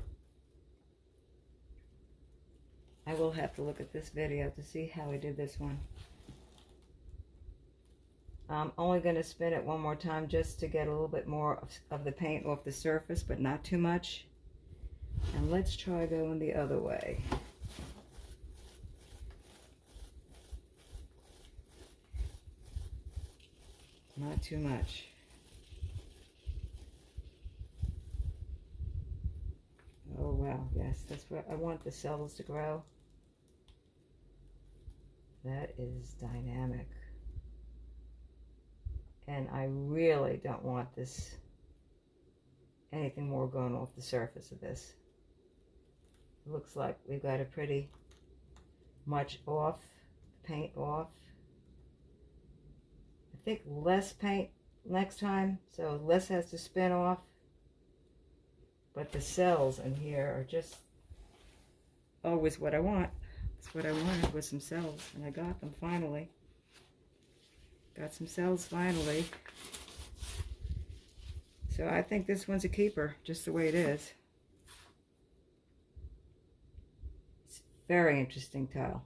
I will have to look at this video to see how I did this one. I'm only going to spin it one more time just to get a little bit more of the paint off the surface, but not too much. And let's try going the other way. Not too much. Oh wow, yes, that's where I want the cells to grow. That is dynamic. And I really don't want this, anything more going off the surface of this. It looks like we've got it pretty much off, paint off. I think less paint next time, so less has to spin off. But the cells in here are just always what I want. That's what I wanted, was some cells, and I got them finally. Got some cells finally. So I think this one's a keeper, just the way it is. It's very interesting tile.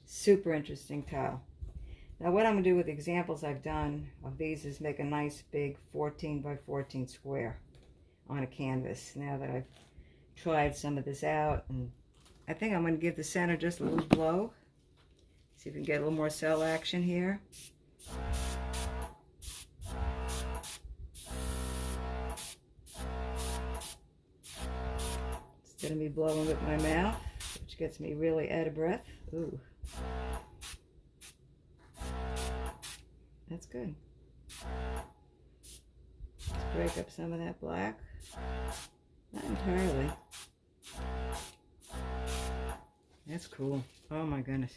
Super interesting tile. Now what I'm going to do with the examples I've done of these is make a nice big 14 by 14 square on a canvas. Now that I've tried some of this out, and I think I'm going to give the center just a little blow. See if we can get a little more cell action here. Instead of me blowing with my mouth, which gets me really out of breath. Ooh. That's good. Let's break up some of that black. Not entirely. That's cool. Oh my goodness.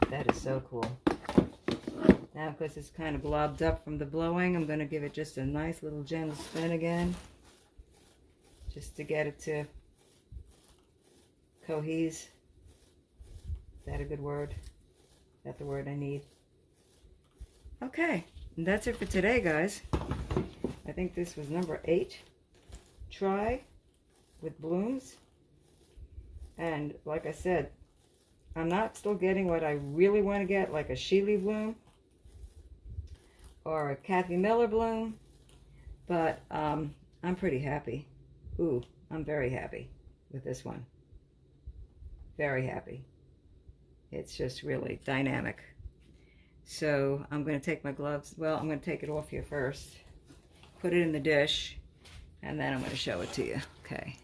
That is so cool. Now, because it's kind of blobbed up from the blowing, I'm going to give it just a nice little gentle spin again. Just to get it to cohese. Is that a good word? Is that the word I need? Okay, and that's it for today, guys. I think this was number 8. Try with blooms. And like I said, I'm not still getting what I really want to get, like a Sheely bloom or a Kathy Miller bloom, but I'm pretty happy. Ooh, I'm very happy with this one. Very happy. It's just really dynamic. So I'm going to take my gloves. Well, I'm going to take it off here first, put it in the dish, and then I'm going to show it to you. Okay.